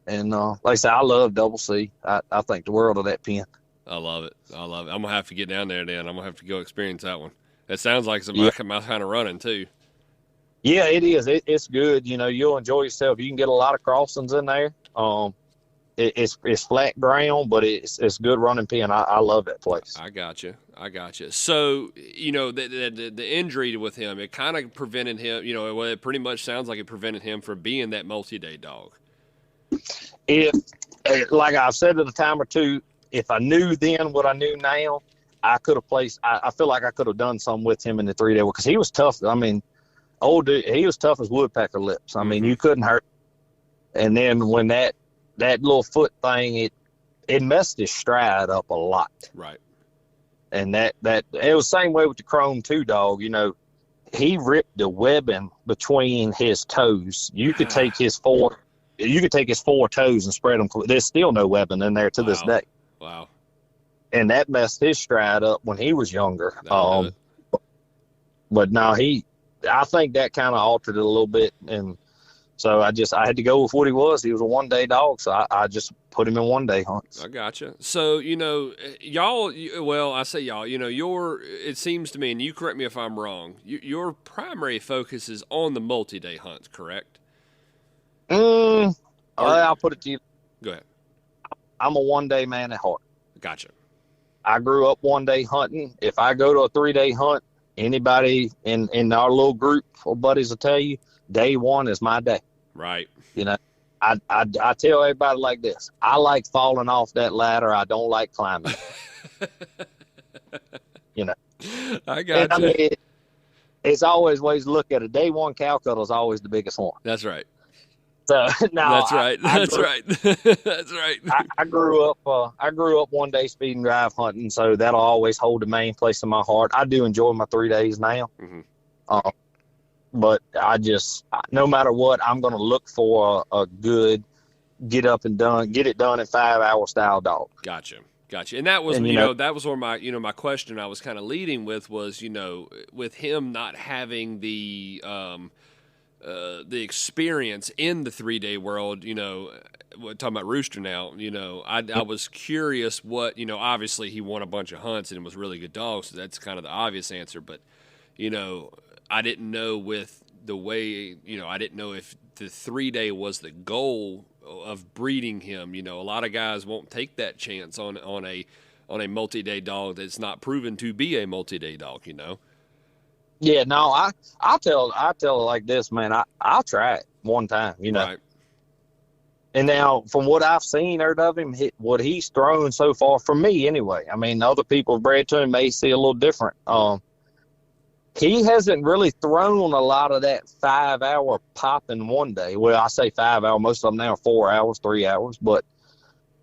And like I said, I love Double C. I think the world of that pen. I love it. I'm going to have to get down there then. I'm going to have to go experience that one. It sounds like my kind of running too. Yeah, it is. It's good. You'll enjoy yourself. You can get a lot of crossings in there. It's flat ground, but it's good running pen. I love that place. I got you. So, the injury with him, it kind of prevented him, it pretty much sounds like it prevented him from being that multi-day dog. Like I've said at a time or two, if I knew then what I knew now, I could have placed, I feel like I could have done something with him in the 3-day because he was tough. I mean, old dude, he was tough as woodpecker lips. I mean, you couldn't hurt. And then when that little foot thing, it messed his stride up a lot. Right. And it was the same way with the Chrome 2 dog. He ripped the webbing between his toes. You could take his 4 toes and spread them. There's still no webbing in there to this day. Wow. And that messed his stride up when he was younger. But no, I think that kind of altered it a little bit. And so I had to go with what he was. He was a 1-day dog, so I just put him in 1-day hunts. I gotcha. So, y'all, well, I say y'all, it seems to me, and you correct me if I'm wrong, your primary focus is on the multi-day hunts, correct? I'll put it to you. Go ahead. I'm a 1-day man at heart. Gotcha. I grew up 1-day hunting. If I go to a 3-day hunt, anybody in our little group of buddies will tell you, day one is my day. Right. I tell everybody like this. I like falling off that ladder. I don't like climbing. You know. I got you. I mean, it's always ways to look at it. Day one cow cuddle is always the biggest one. That's right. So now That's right. That's right. That's right. I grew up one day speed and drive hunting, so that'll always hold the main place in my heart. I do enjoy my 3 days now. Mm-hmm. But no matter what, I'm going to look for a good get it done in 5 hour style dog. Gotcha. And that was, that was where my question I was kind of leading with was, with him not having the experience in the 3 day world, we're talking about Rooster now, I was curious what, obviously he won a bunch of hunts and was really good dog. So that's kind of the obvious answer. But, I didn't know with the way, I didn't know if the 3 day was the goal of breeding him. A lot of guys won't take that chance on a multi-day dog that's not proven to be a multi-day dog, Yeah, no, I'll tell it like this, man. I'll try it one time, Right. And now, from what I've seen out of him, what he's thrown so far, for me anyway, I mean, other people bred to him may see a little different. He hasn't really thrown a lot of that 5 hour pop in one day. Well, I say 5 hour, most of them now are 4 hours, 3 hours. But,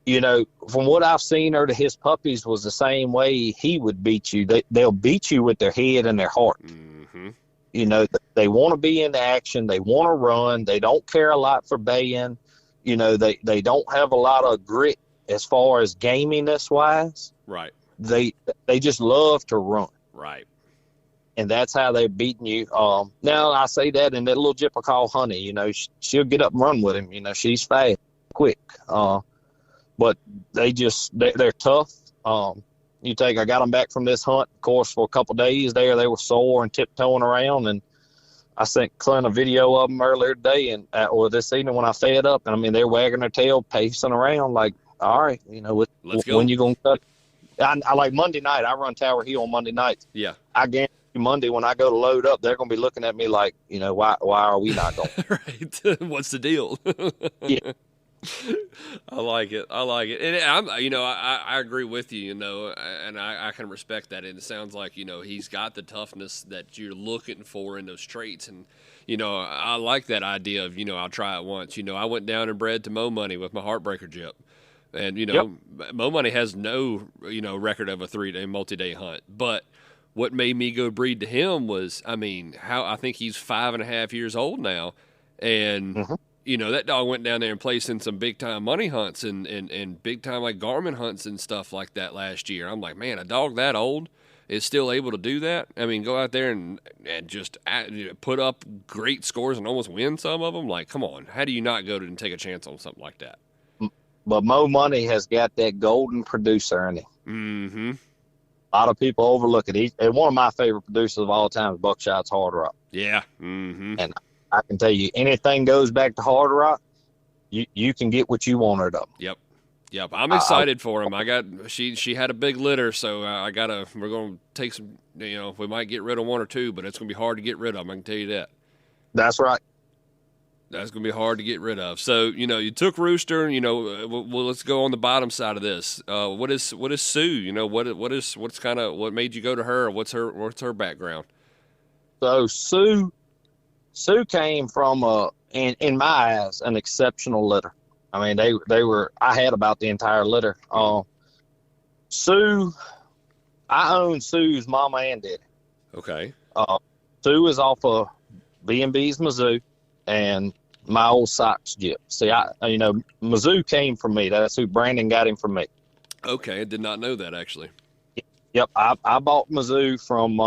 from what I've seen out of his puppies was the same way he would beat you. They'll beat you with their head and their heart. Mm-hmm. They want to be in action. They want to run. They don't care a lot for baying. They don't have a lot of grit as far as gaminess wise. Right. They just love to run. Right. And that's how they're beating you. Now I say that, and that little jipper called Honey, she'll get up and run with him. She's fast, quick. But they're tough. I got them back from this hunt, of course, for a couple of days there. They were sore and tiptoeing around, and I sent Clint a video of them earlier today or this evening when I fed up. And I mean, they're wagging their tail, pacing around like, all right, let's go. When you going to cut? I like Monday night. I run Tower Hill on Monday nights. Yeah. I guarantee Monday when I go to load up, they're going to be looking at me like, why are we not going? Right. What's the deal? Yeah. I like it. And I agree with you, and I can respect that. And it sounds like, he's got the toughness that you're looking for in those traits. And, I like that idea of, I'll try it once. I went down and bred to Mo Money with my Heartbreaker Jip. And, Yep. Mo Money has no, record of a 3 day multi-day hunt. But what made me go breed to him was, I think he's 5.5 years old now. And, that dog went down there and placed in some big time money hunts and big time like Garmin hunts and stuff like that last year. I'm like, man, a dog that old is still able to do that. I mean, go out there and just put up great scores and almost win some of them. Like, come on, how do you not go to and take a chance on something like that? But Mo Money has got that golden producer in it. Mm-hmm. A lot of people overlook it. And one of my favorite producers of all time is Buckshot's Hard Rock. Yeah. Mm-hmm. And I can tell you, anything goes back to Hard Rock, you can get what you want out of them. Yep. I'm excited for him. She had a big litter, so we're going to take some, we might get rid of one or two, but it's going to be hard to get rid of them. I can tell you that. That's right. That's going to be hard to get rid of. So, you took Rooster, well, let's go on the bottom side of this. What is Sue? What made you go to her? What's her background? So Sue came from in my eyes, an exceptional litter. I mean, I had about the entire litter. Sue, I own Sue's mama and daddy. Okay. Sue is off of B&B's Mizzou and my old Sox Jip. See, Mizzou came from me. That's who Brandon got him from me. Okay. I did not know that, actually. Yep. I bought Mizzou from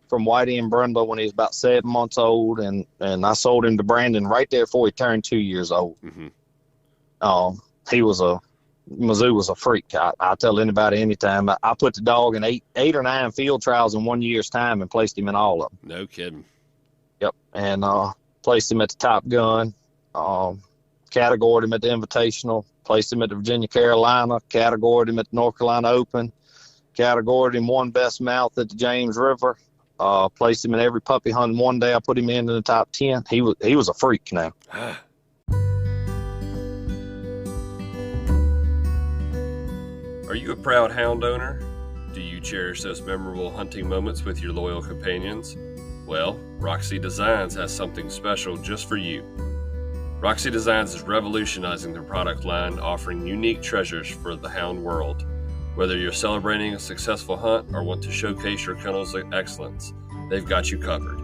Whitey and Brenda when he was about 7 months old, and I sold him to Brandon right there before he turned 2 years old. Mm-hmm. Mizzou was a freak. I tell anybody anytime. I put the dog in eight or nine field trials in 1 year's time and placed him in all of them. No kidding. Yep. And placed him at the Top Gun, categorized him at the Invitational, placed him at the Virginia Carolina, categorized him at the North Carolina Open, categorized him one best mouth at the James River, placed him in every puppy hunt. One day I put him in the top 10. He was a freak now. Are you a proud hound owner? Do you cherish those memorable hunting moments with your loyal companions? Well, Roxy Designs has something special just for you. Roxy Designs is revolutionizing their product line, offering unique treasures for the hound world. Whether you're celebrating a successful hunt or want to showcase your kennel's excellence, they've got you covered.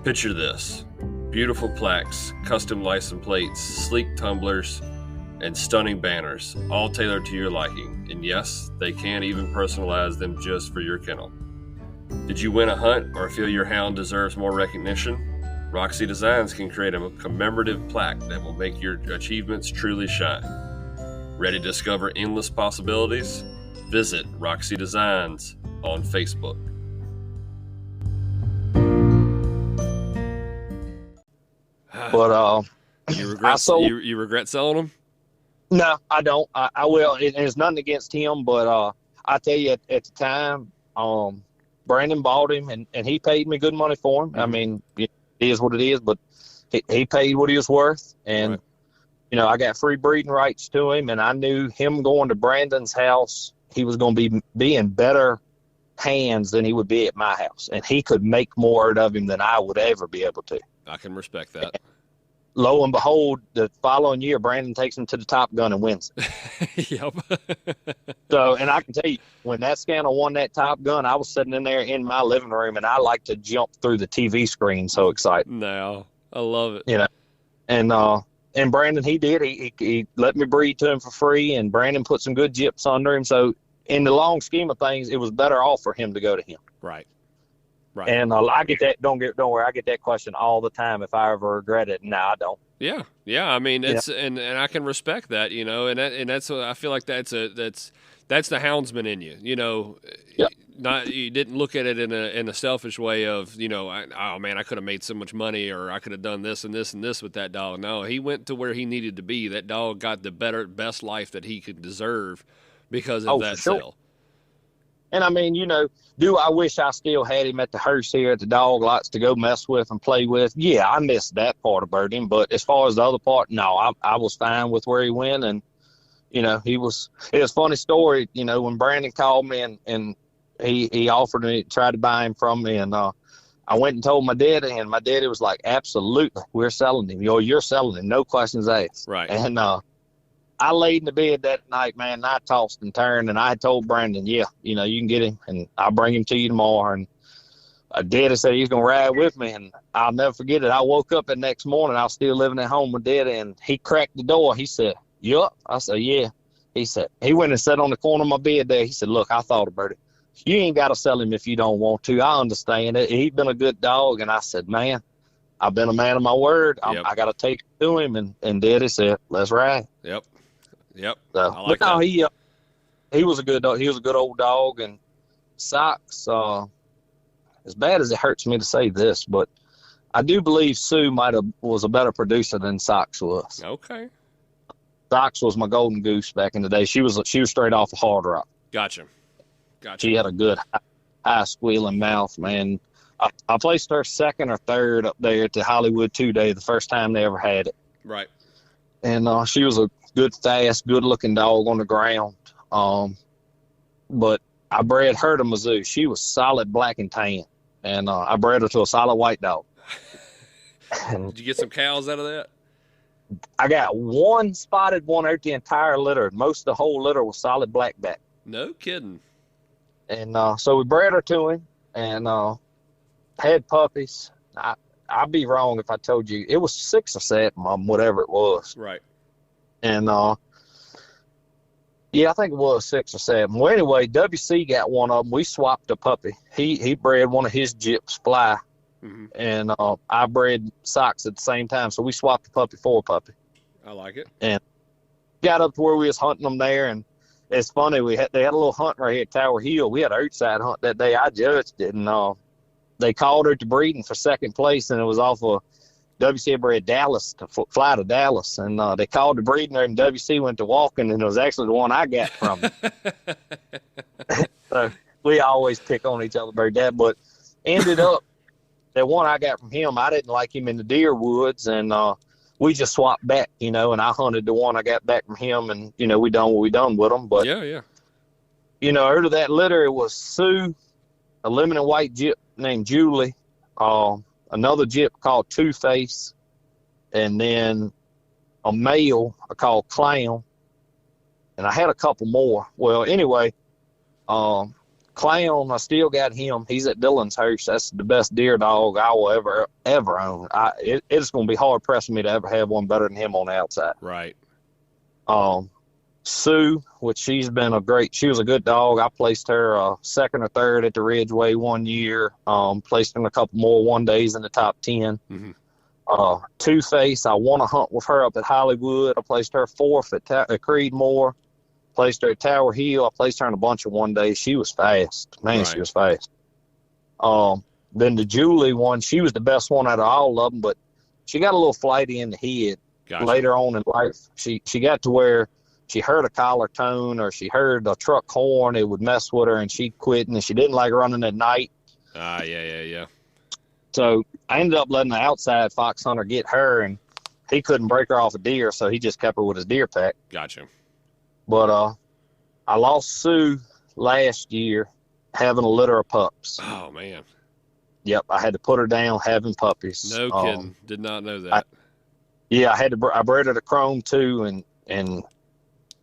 Picture this: beautiful plaques, custom license plates, sleek tumblers, and stunning banners, all tailored to your liking. And yes, they can even personalize them just for your kennel. Did you win a hunt or feel your hound deserves more recognition? Roxy Designs can create a commemorative plaque that will make your achievements truly shine. Ready to discover endless possibilities? Visit Roxy Designs on Facebook. But you regret selling them? No, I don't. I will. There's nothing against him, but I tell you, at the time, Brandon bought him, and he paid me good money for him. Mm-hmm. I mean, it is what it is, but he paid what he was worth, and right. I got free breeding rights to him, and I knew him going to Brandon's house, he was going to be in better hands than he would be at my house, and he could make more out of him than I would ever be able to. I can respect that. Lo and behold, the following year, Brandon takes him to the Top Gun and wins. Yep. So, and I can tell you, when that Scannell won that Top Gun, I was sitting in there in my living room, and I like to jump through the TV screen. So excited. No, I love it. And Brandon, he did. He let me breed to him for free, and Brandon put some good gyps under him. So, in the long scheme of things, it was better off for him to go to him. Right. Right. And I get that. Don't worry. I get that question all the time. If I ever regret it, no, I don't. Yeah. I mean, it's and I can respect that. And that's what I feel like. That's the houndsman in you. Yep. Not you didn't look at it in a selfish way of oh man, I could have made so much money, or I could have done this and this and this with that dog. No, he went to where he needed to be. That dog got the best life that he could deserve because of that sale. And I mean, do I wish I still had him at the hearse here at the dog lots to go mess with and play with? Yeah, I missed that part about him. But as far as the other part, no, I was fine with where he went. And, it was a funny story, when Brandon called me and he offered me, tried to buy him from me. And I went and told my daddy, and my daddy was like, absolutely, we're selling him. You're selling him, no questions asked. Right. And I laid in the bed that night, man, and I tossed and turned, and I had told Brandon, you can get him, and I'll bring him to you tomorrow. And Daddy said he's going to ride with me, and I'll never forget it. I woke up the next morning. I was still living at home with Daddy, and he cracked the door. He said, "You up?" I said, "Yeah." He said, he went and sat on the corner of my bed there. He said, "Look, I thought about it. You ain't got to sell him if you don't want to. I understand it. He's been a good dog." And I said, "Man, I've been a man of my word. I got to take it to him." And Daddy said, "Let's ride." Yep. So, I like but no, that. he was a good dog. He was a good old dog. And Socks, as bad as it hurts me to say this, but I do believe Sue was a better producer than Socks was. Okay. Socks was my golden goose back in the day. She was straight off of Hard Rock. Gotcha. She had a good high squealing mouth, man. I placed her second or third up there at the Hollywood 2-Day the first time they ever had it. Right. And she was a good, fast, good-looking dog on the ground. But I bred her to Mizzou. She was solid black and tan. And I bred her to a solid white dog. Did you get some cows out of that? I got one spotted one out the entire litter. Most of the whole litter was solid black back. No kidding. And so we bred her to him and had puppies. I'd be wrong if I told you. It was 6 or 7, whatever it was. Right. And, yeah, I think it was 6 or 7. Well, anyway, WC got one of them. We swapped a puppy. He bred one of his gyps, Fly. Mm-hmm. And I bred Socks at the same time. So we swapped the puppy for a puppy. I like it. And got up to where we was hunting them there. And it's funny. They had a little hunt right here at Tower Hill. We had an outside hunt that day. I judged it. And they called her to breeding for second place. And it was off of WC bred Dallas to fly to Dallas, and they called the breeding there, and WC went to walking, and it was actually the one I got from him. So we always pick on each other about that, but ended up that one I got from him, I didn't like him in the deer woods, and we just swapped back, and I hunted the one I got back from him, and we done what we done with him. But yeah. Out of that litter, it was Sue, a lemon and white gyp named Julie, another gyp called Two-Face, and then a male called Clown, and I had a couple more. Well, anyway, Clown, I still got him. He's at Dylan's house. That's the best deer dog I will ever own. It's going to be hard pressed for me to ever have one better than him on the outside. Right. Sue, which she was a good dog. I placed her second or third at the Ridgeway one year. Placed her in a couple more one days in the top 10. Mm-hmm. Two-Face, I won a hunt with her up at Hollywood. I placed her fourth at Creedmoor. Placed her at Tower Hill. I placed her in a bunch of one days. She was fast. Man, right. She was fast. Then the Julie one, she was the best one out of all of them, but she got a little flighty in the head. Gotcha. Later on in life. She got to where she heard a collar tone or she heard a truck horn. It would mess with her, and she'd quit, and she didn't like running at night. Yeah. So I ended up letting the outside fox hunter get her, and he couldn't break her off a deer, so he just kept her with his deer pack. Gotcha. But I lost Sue last year having a litter of pups. Oh, man. Yep, I had to put her down having puppies. No kidding. Did not know that. I bred her to Chrome too, and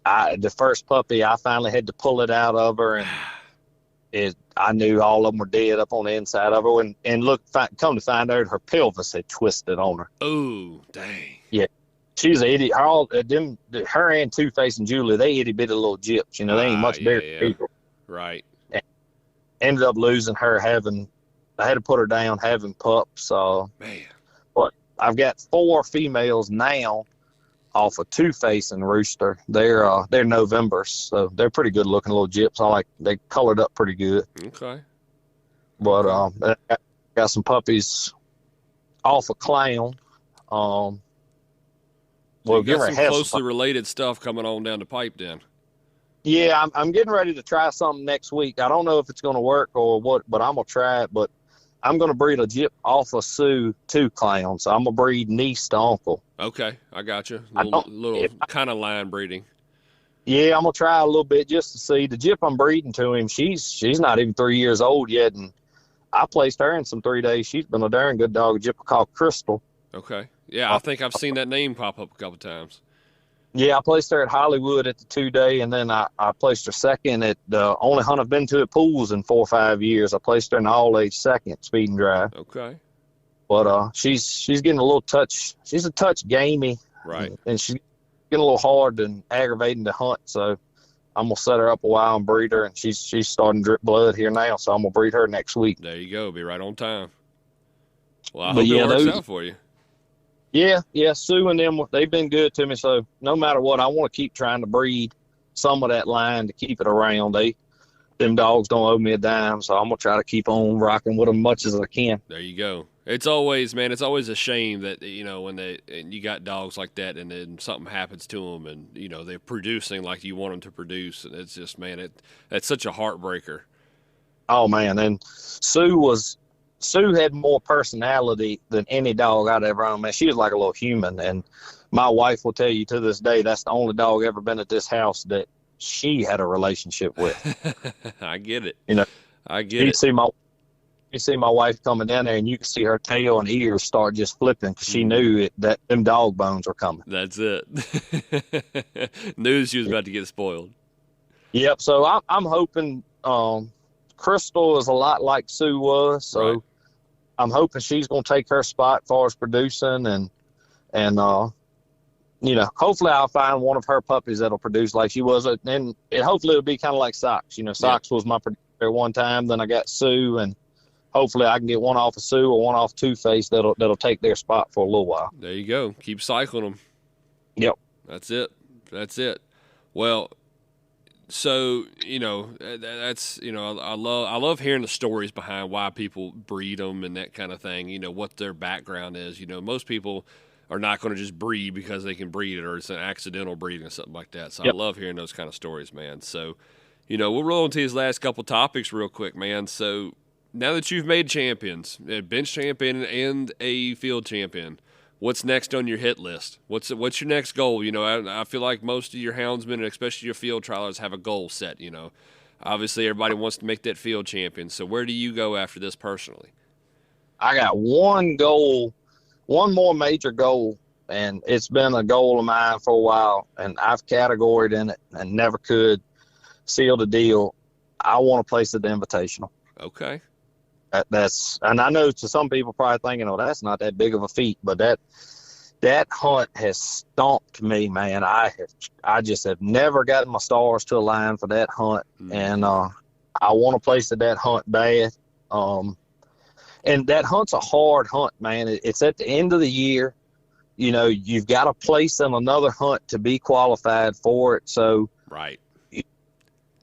the first puppy, I finally had to pull it out of her, and I knew all of them were dead up on the inside of her. And look, come to find out, her pelvis had twisted on her. Oh, dang. Yeah. She's an idiot. Her and Two-Face and Julie, they itty bitty little gyps. They ain't much bigger than people. Right. And ended up losing her I had to put her down having pups. Man. But I've got 4 females now off of Two-Face and Rooster. They're Novembers, so they're pretty good looking little gyps. They colored up pretty good. Okay. But I got some puppies off of Clown. You got some closely related stuff coming on down the pipe then. Yeah, I'm getting ready to try something next week. I don't know if it's going to work or what, but I'm going to try it. But I'm going to breed a gyp off of Sue to Clown. So I'm going to breed niece to uncle. Okay, I got you. Little kind of line breeding. Yeah, I'm going to try a little bit just to see. The gyp I'm breeding to him, she's not even 3 years old yet. And I placed her in some 3 days. She's been a darn good dog, a gyp called Crystal. Okay. Yeah, I think I've seen that name pop up a couple times. Yeah, I placed her at Hollywood at the 2-day, and then I placed her second at the only hunt I've been to at pools in 4 or 5 years. I placed her in the all-age second, speed and drive. Okay. But she's getting a little touch. She's a touch gamey. Right. And she's getting a little hard and aggravating to hunt, so I'm going to set her up a while and breed her, and she's starting to drip blood here now, so I'm going to breed her next week. There you go. Be right on time. Well, I hope it works out for you. Yeah, Sue and them, they've been good to me. So no matter what, I want to keep trying to breed some of that line to keep it around. Them dogs don't owe me a dime, so I'm going to try to keep on rocking with them much as I can. There you go. It's always a shame that, when you got dogs like that and then something happens to them and, they're producing like you want them to produce. And it's just, man, it's such a heartbreaker. Oh, man. And Sue had more personality than any dog I'd ever owned. Man, she was like a little human. And my wife will tell you to this day, that's the only dog ever been at this house that she had a relationship with. I get it. I get it. You see my wife coming down there, and you can see her tail and ears start just flipping because she knew that them dog bones were coming. That's it. Knew she was about to get spoiled. Yep. So I'm hoping Crystal is a lot like Sue was. So right. I'm hoping she's going to take her spot as far as producing, and hopefully I'll find one of her puppies that'll produce like she was. And hopefully it'll be kind of like Socks. Socks was my producer at one time. Then I got Sue, and hopefully I can get one off of Sue or one off Two-Face that'll take their spot for a little while. There you go. Keep cycling them. Yep. That's it. Well, so, that's, I love hearing the stories behind why people breed them and that kind of thing, what their background is. Most people are not going to just breed because they can breed it or it's an accidental breeding or something like that. So yep. I love hearing those kind of stories, man. So, we'll roll into these last couple topics real quick, man. So now that you've made champions, a bench champion and a field champion, what's next on your hit list? What's your next goal? I feel like most of your houndsmen, and especially your field trialers, have a goal set. Obviously, everybody wants to make that field champion. So where do you go after this personally? I got one goal, one more major goal, and it's been a goal of mine for a while, and I've categoried in it and never could seal the deal. I want to place at the Invitational. Okay. And I know to some people probably thinking, oh, that's not that big of a feat, but that hunt has stomped me, man. I just have never gotten my stars to align for that hunt, and I want to place at that hunt bad. And that hunt's a hard hunt, man. It's at the end of the year. You know, you've got to place in another hunt to be qualified for it. So, right.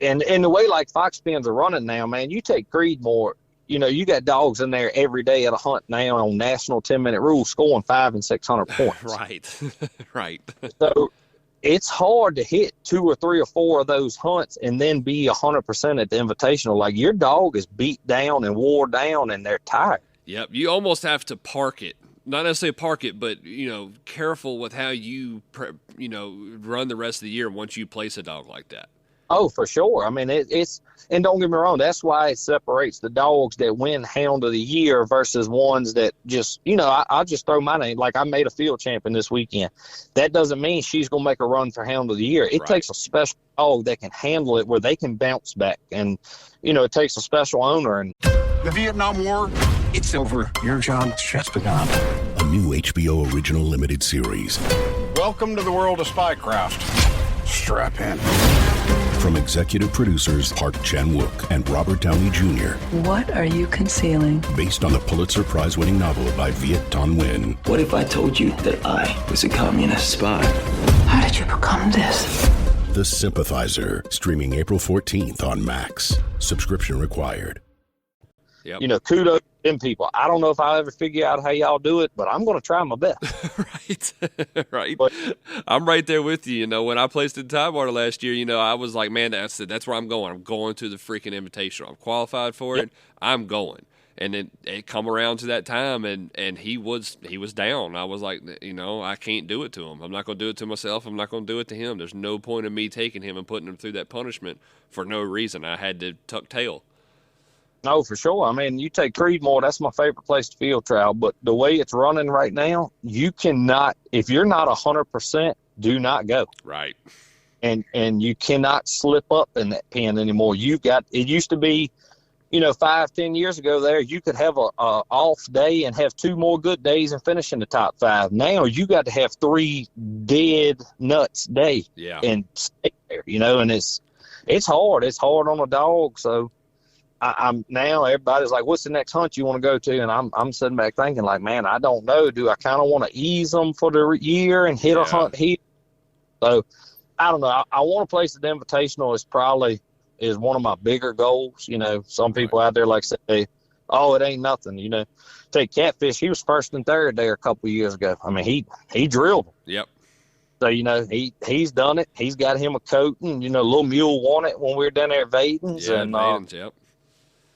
And the way like fox pens are running now, man, you take Creedmoor, you know, you got dogs in there every day at a hunt now on national 10-minute rules scoring 500 and 600 points. Right. Right. So it's hard to hit 2 or 3 or 4 of those hunts and then be 100% at the Invitational. Like, your dog is beat down and wore down and they're tired. Yep. You almost have to park it. Not necessarily park it, but, you know, careful with how you, run the rest of the year once you place a dog like that. Oh, for sure. I mean, it's and don't get me wrong, that's why it separates the dogs that win Hound of the Year versus ones that just, you know, I'll just throw my name. Like, I made a field champion this weekend. That doesn't mean she's going to make a run for Hound of the Year. It takes a special dog that can handle it where they can bounce back. And, you know, it takes a special owner. And the Vietnam War, it's over. Your job's just begun. A new HBO original limited series. Welcome to the world of spycraft. Strap in. From executive producers Park Chan-wook and Robert Downey Jr. What are you concealing? Based on the Pulitzer Prize-winning novel by Viet Thanh Nguyen. What if I told you that I was a communist spy? How did you become this? The Sympathizer, streaming April 14th on Max. Subscription required. Yep. You know, kudos to them people. I don't know if I'll ever figure out how y'all do it, but I'm going to try my best. Right. Right. But I'm right there with you. You know, when I placed in Tidewater last year, you know, I was like, man, that's where I'm going. I'm going to the freaking Invitational. I'm qualified for it. I'm going. And it come around to that time, and he was down. I was like, you know, I can't do it to him. I'm not going to do it to myself. I'm not going to do it to him. There's no point in me taking him and putting him through that punishment for no reason. I had to tuck tail. No, for sure. I mean, you take Creedmoor, that's my favorite place to field trial. But the way it's running right now, you cannot, if you're not 100%, do not go. Right. And you cannot slip up in that pen anymore. It used to be, you know, 5-10 years ago there, you could have a off day and have 2 more good days and finish in the top 5. Now you got to have 3 dead nuts day and stay there, you know, and it's hard. It's hard on a dog. So I'm now everybody's like, what's the next hunt you want to go to? And I'm sitting back thinking like, man, I don't know. Do I kind of want to ease them for the year and hit a hunt here? So I don't know. I want to place at the Invitational is one of my bigger goals. You know, some people out there like say, oh, it ain't nothing. You know, take Catfish. He was 1st and 3rd there a couple of years ago. I mean, he drilled them. Yep. So, you know, he's done it. He's got him a coating. You know, Little Mule won it when we were down there at Vaden's. Yeah, Vaden's, yep.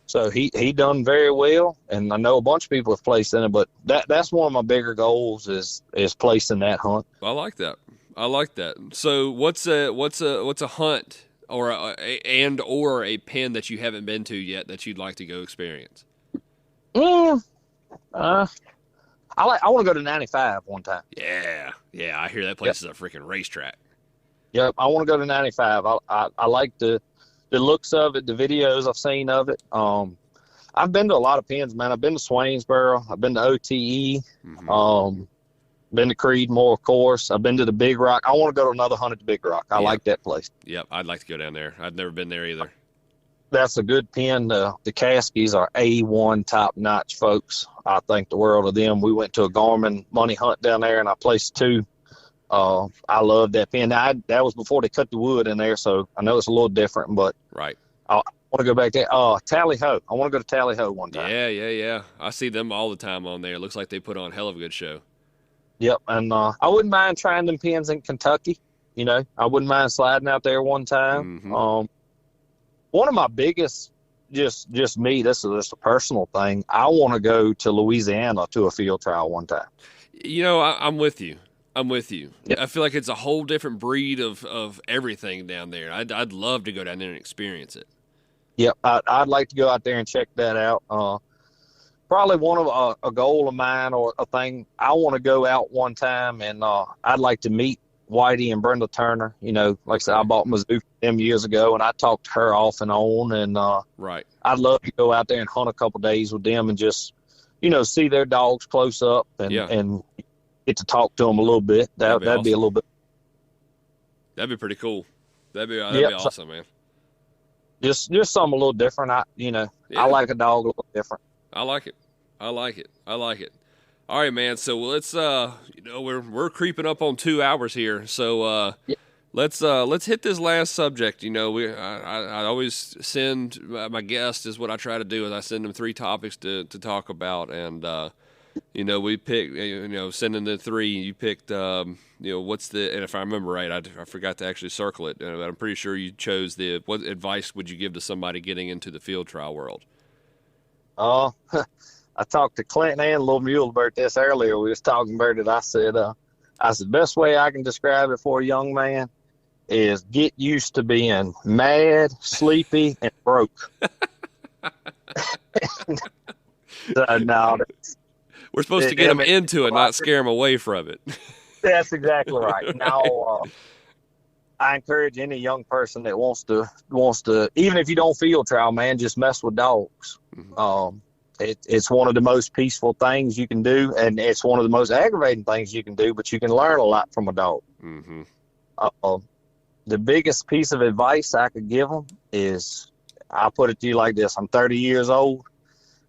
So he done very well, and I know a bunch of people have placed in it, but that's one of my bigger goals is placing that hunt. I like that. So what's a hunt or a pen that you haven't been to yet that you'd like to go experience? I want to go to 95 one time. Yeah. I hear that place is a freaking racetrack. Yep, I want to go to 95. I like the looks of it, the videos I've seen of it. I've been to a lot of pens, man. I've been to Swainsboro. I've been to OTE. Been to Creedmoor, of course. I've been to the Big Rock. I want to go to another hunt at the Big Rock. I like that place. Yep, I'd like to go down there. I've never been there either. That's a good pen. The Caskies are A1 top-notch folks. I think the world of them. We went to a Garmin money hunt down there, and I placed 2. I love that pen. That was before they cut the wood in there, so I know it's a little different, but right. I want to go back there. Tally Ho. I want to go to Tally Ho one time. Yeah. I see them all the time on there. It looks like they put on a hell of a good show. Yep, and I wouldn't mind trying them pens in Kentucky. You know, I wouldn't mind sliding out there one time. One of my biggest, just me, this is just a personal thing, I want to go to Louisiana to a field trial one time. You know, I'm with you. Yep. I feel like it's a whole different breed of everything down there. I'd love to go down there and experience it. Yep, I'd like to go out there and check that out. Probably one of a goal of mine or a thing. I want to go out one time, and I'd like to meet Whitey and Brenda Turner. You know, like I said, I bought Mizzou from them years ago, and I talked to her off and on. And right, I'd love to go out there and hunt a couple days with them and just, you know, see their dogs close up and get to talk to them a little bit. That'd awesome. be a little bit. That'd be pretty cool. That'd be awesome, man. Just something a little different. I like a dog a little different. I like it. All right, man. So let's we're creeping up on 2 hours here. So let's hit this last subject. You know, I always send my guests is what I try to do is I send them 3 topics to talk about, and you know, we picked, you know, sending the 3, you picked, you know, what's the, and if I remember right, I forgot to actually circle it, but I'm pretty sure you chose what advice would you give to somebody getting into the field trial world? I talked to Clinton and Little Mule about this earlier. We was talking about it. I said, best way I can describe it for a young man is get used to being mad, sleepy, and broke. No, we're supposed to get them into it, not scare them away from it. That's exactly right. Now, I encourage any young person that wants to, even if you don't field trial, man, just mess with dogs. Mm-hmm. It's one of the most peaceful things you can do, and it's one of the most aggravating things you can do, but you can learn a lot from a dog. Mm-hmm. The biggest piece of advice I could give them is, I'll put it to you like this. I'm 30 years old.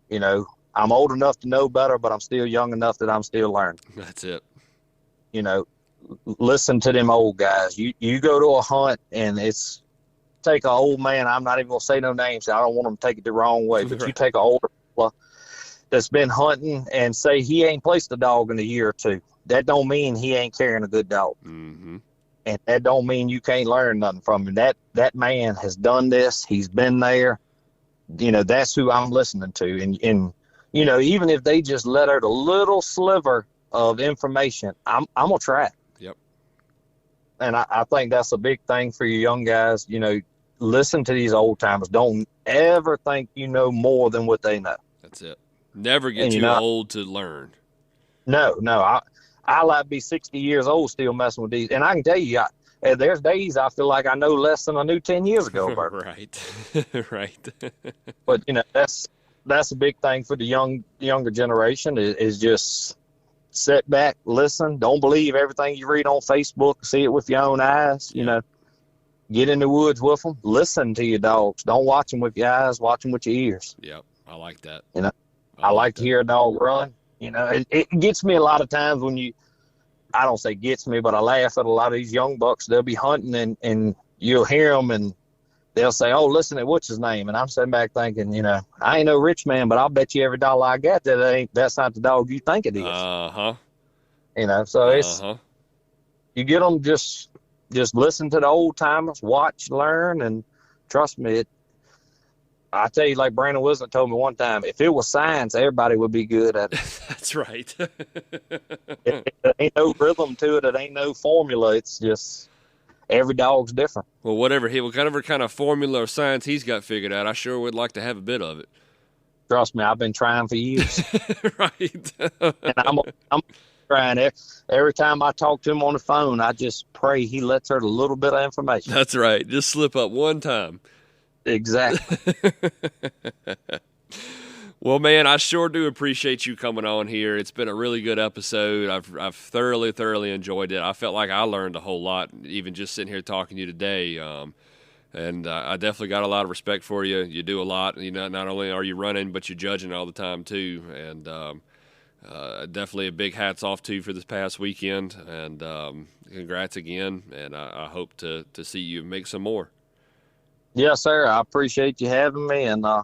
You know, I'm old enough to know better, but I'm still young enough that I'm still learning. That's it. You know, listen to them old guys. You go to a hunt, and it's take an old man. I'm not even going to say no names. I don't want them to take it the wrong way, but you take an older fella that's been hunting and say he ain't placed a dog in a year or 2. That don't mean he ain't carrying a good dog. Mm-hmm. And that don't mean you can't learn nothing from him. That man has done this. He's been there. You know, that's who I'm listening to. And you know, even if they just let out a little sliver of information, I'm going to try it. Yep. And I think that's a big thing for you young guys. You know, listen to these old timers. Don't ever think you know more than what they know. That's it. Never get too old to learn. No. I like to be 60 years old still messing with these. And I can tell you, there's days I feel like I know less than I knew 10 years ago. Right. Right. But, you know, that's a big thing for the younger generation is just sit back, listen. Don't believe everything you read on Facebook. See it with your own eyes. You know, get in the woods with them. Listen to your dogs. Don't watch them with your eyes. Watch them with your ears. Yep. I like that. You know, I like to hear a dog run. You know, it gets me a lot of times when I don't say gets me, but I laugh at a lot of these young bucks. They'll be hunting and you'll hear them and they'll say, "Oh, listen to what's his name?" And I'm sitting back thinking, you know, I ain't no rich man, but I'll bet you every dollar I got that's not the dog you think it is. Uh-huh. You know, so it's you get them just listen to the old timers, watch, learn, and trust me, I tell you, like Brandon Wisdom told me one time, if it was science, everybody would be good at it. That's right. It ain't no rhythm to it. It ain't no formula. It's just every dog's different. Well, whatever kind of formula or science he's got figured out, I sure would like to have a bit of it. Trust me, I've been trying for years. Right. And I'm trying it. Every time I talk to him on the phone, I just pray he lets out a little bit of information. That's right. Just slip up one time. Exactly. Well, man, I sure do appreciate you coming on here. It's been a really good episode. I've thoroughly enjoyed it. I felt like I learned a whole lot, even just sitting here talking to you today. And I definitely got a lot of respect for you. You do a lot. You know, not only are you running, but you're judging all the time too. And definitely a big hats off to you for this past weekend. And congrats again. And I hope to see you make some more. Yes, sir. I appreciate you having me, and I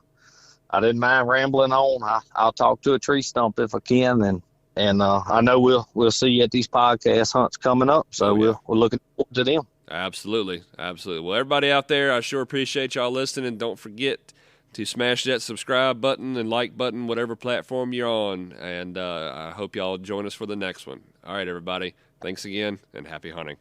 didn't mind rambling on. I'll talk to a tree stump if I can, and I know we'll see you at these podcast hunts coming up. So we're looking forward to them. Absolutely. Well, everybody out there, I sure appreciate y'all listening. Don't forget to smash that subscribe button and like button, whatever platform you're on. And I hope y'all join us for the next one. All right, everybody. Thanks again, and happy hunting.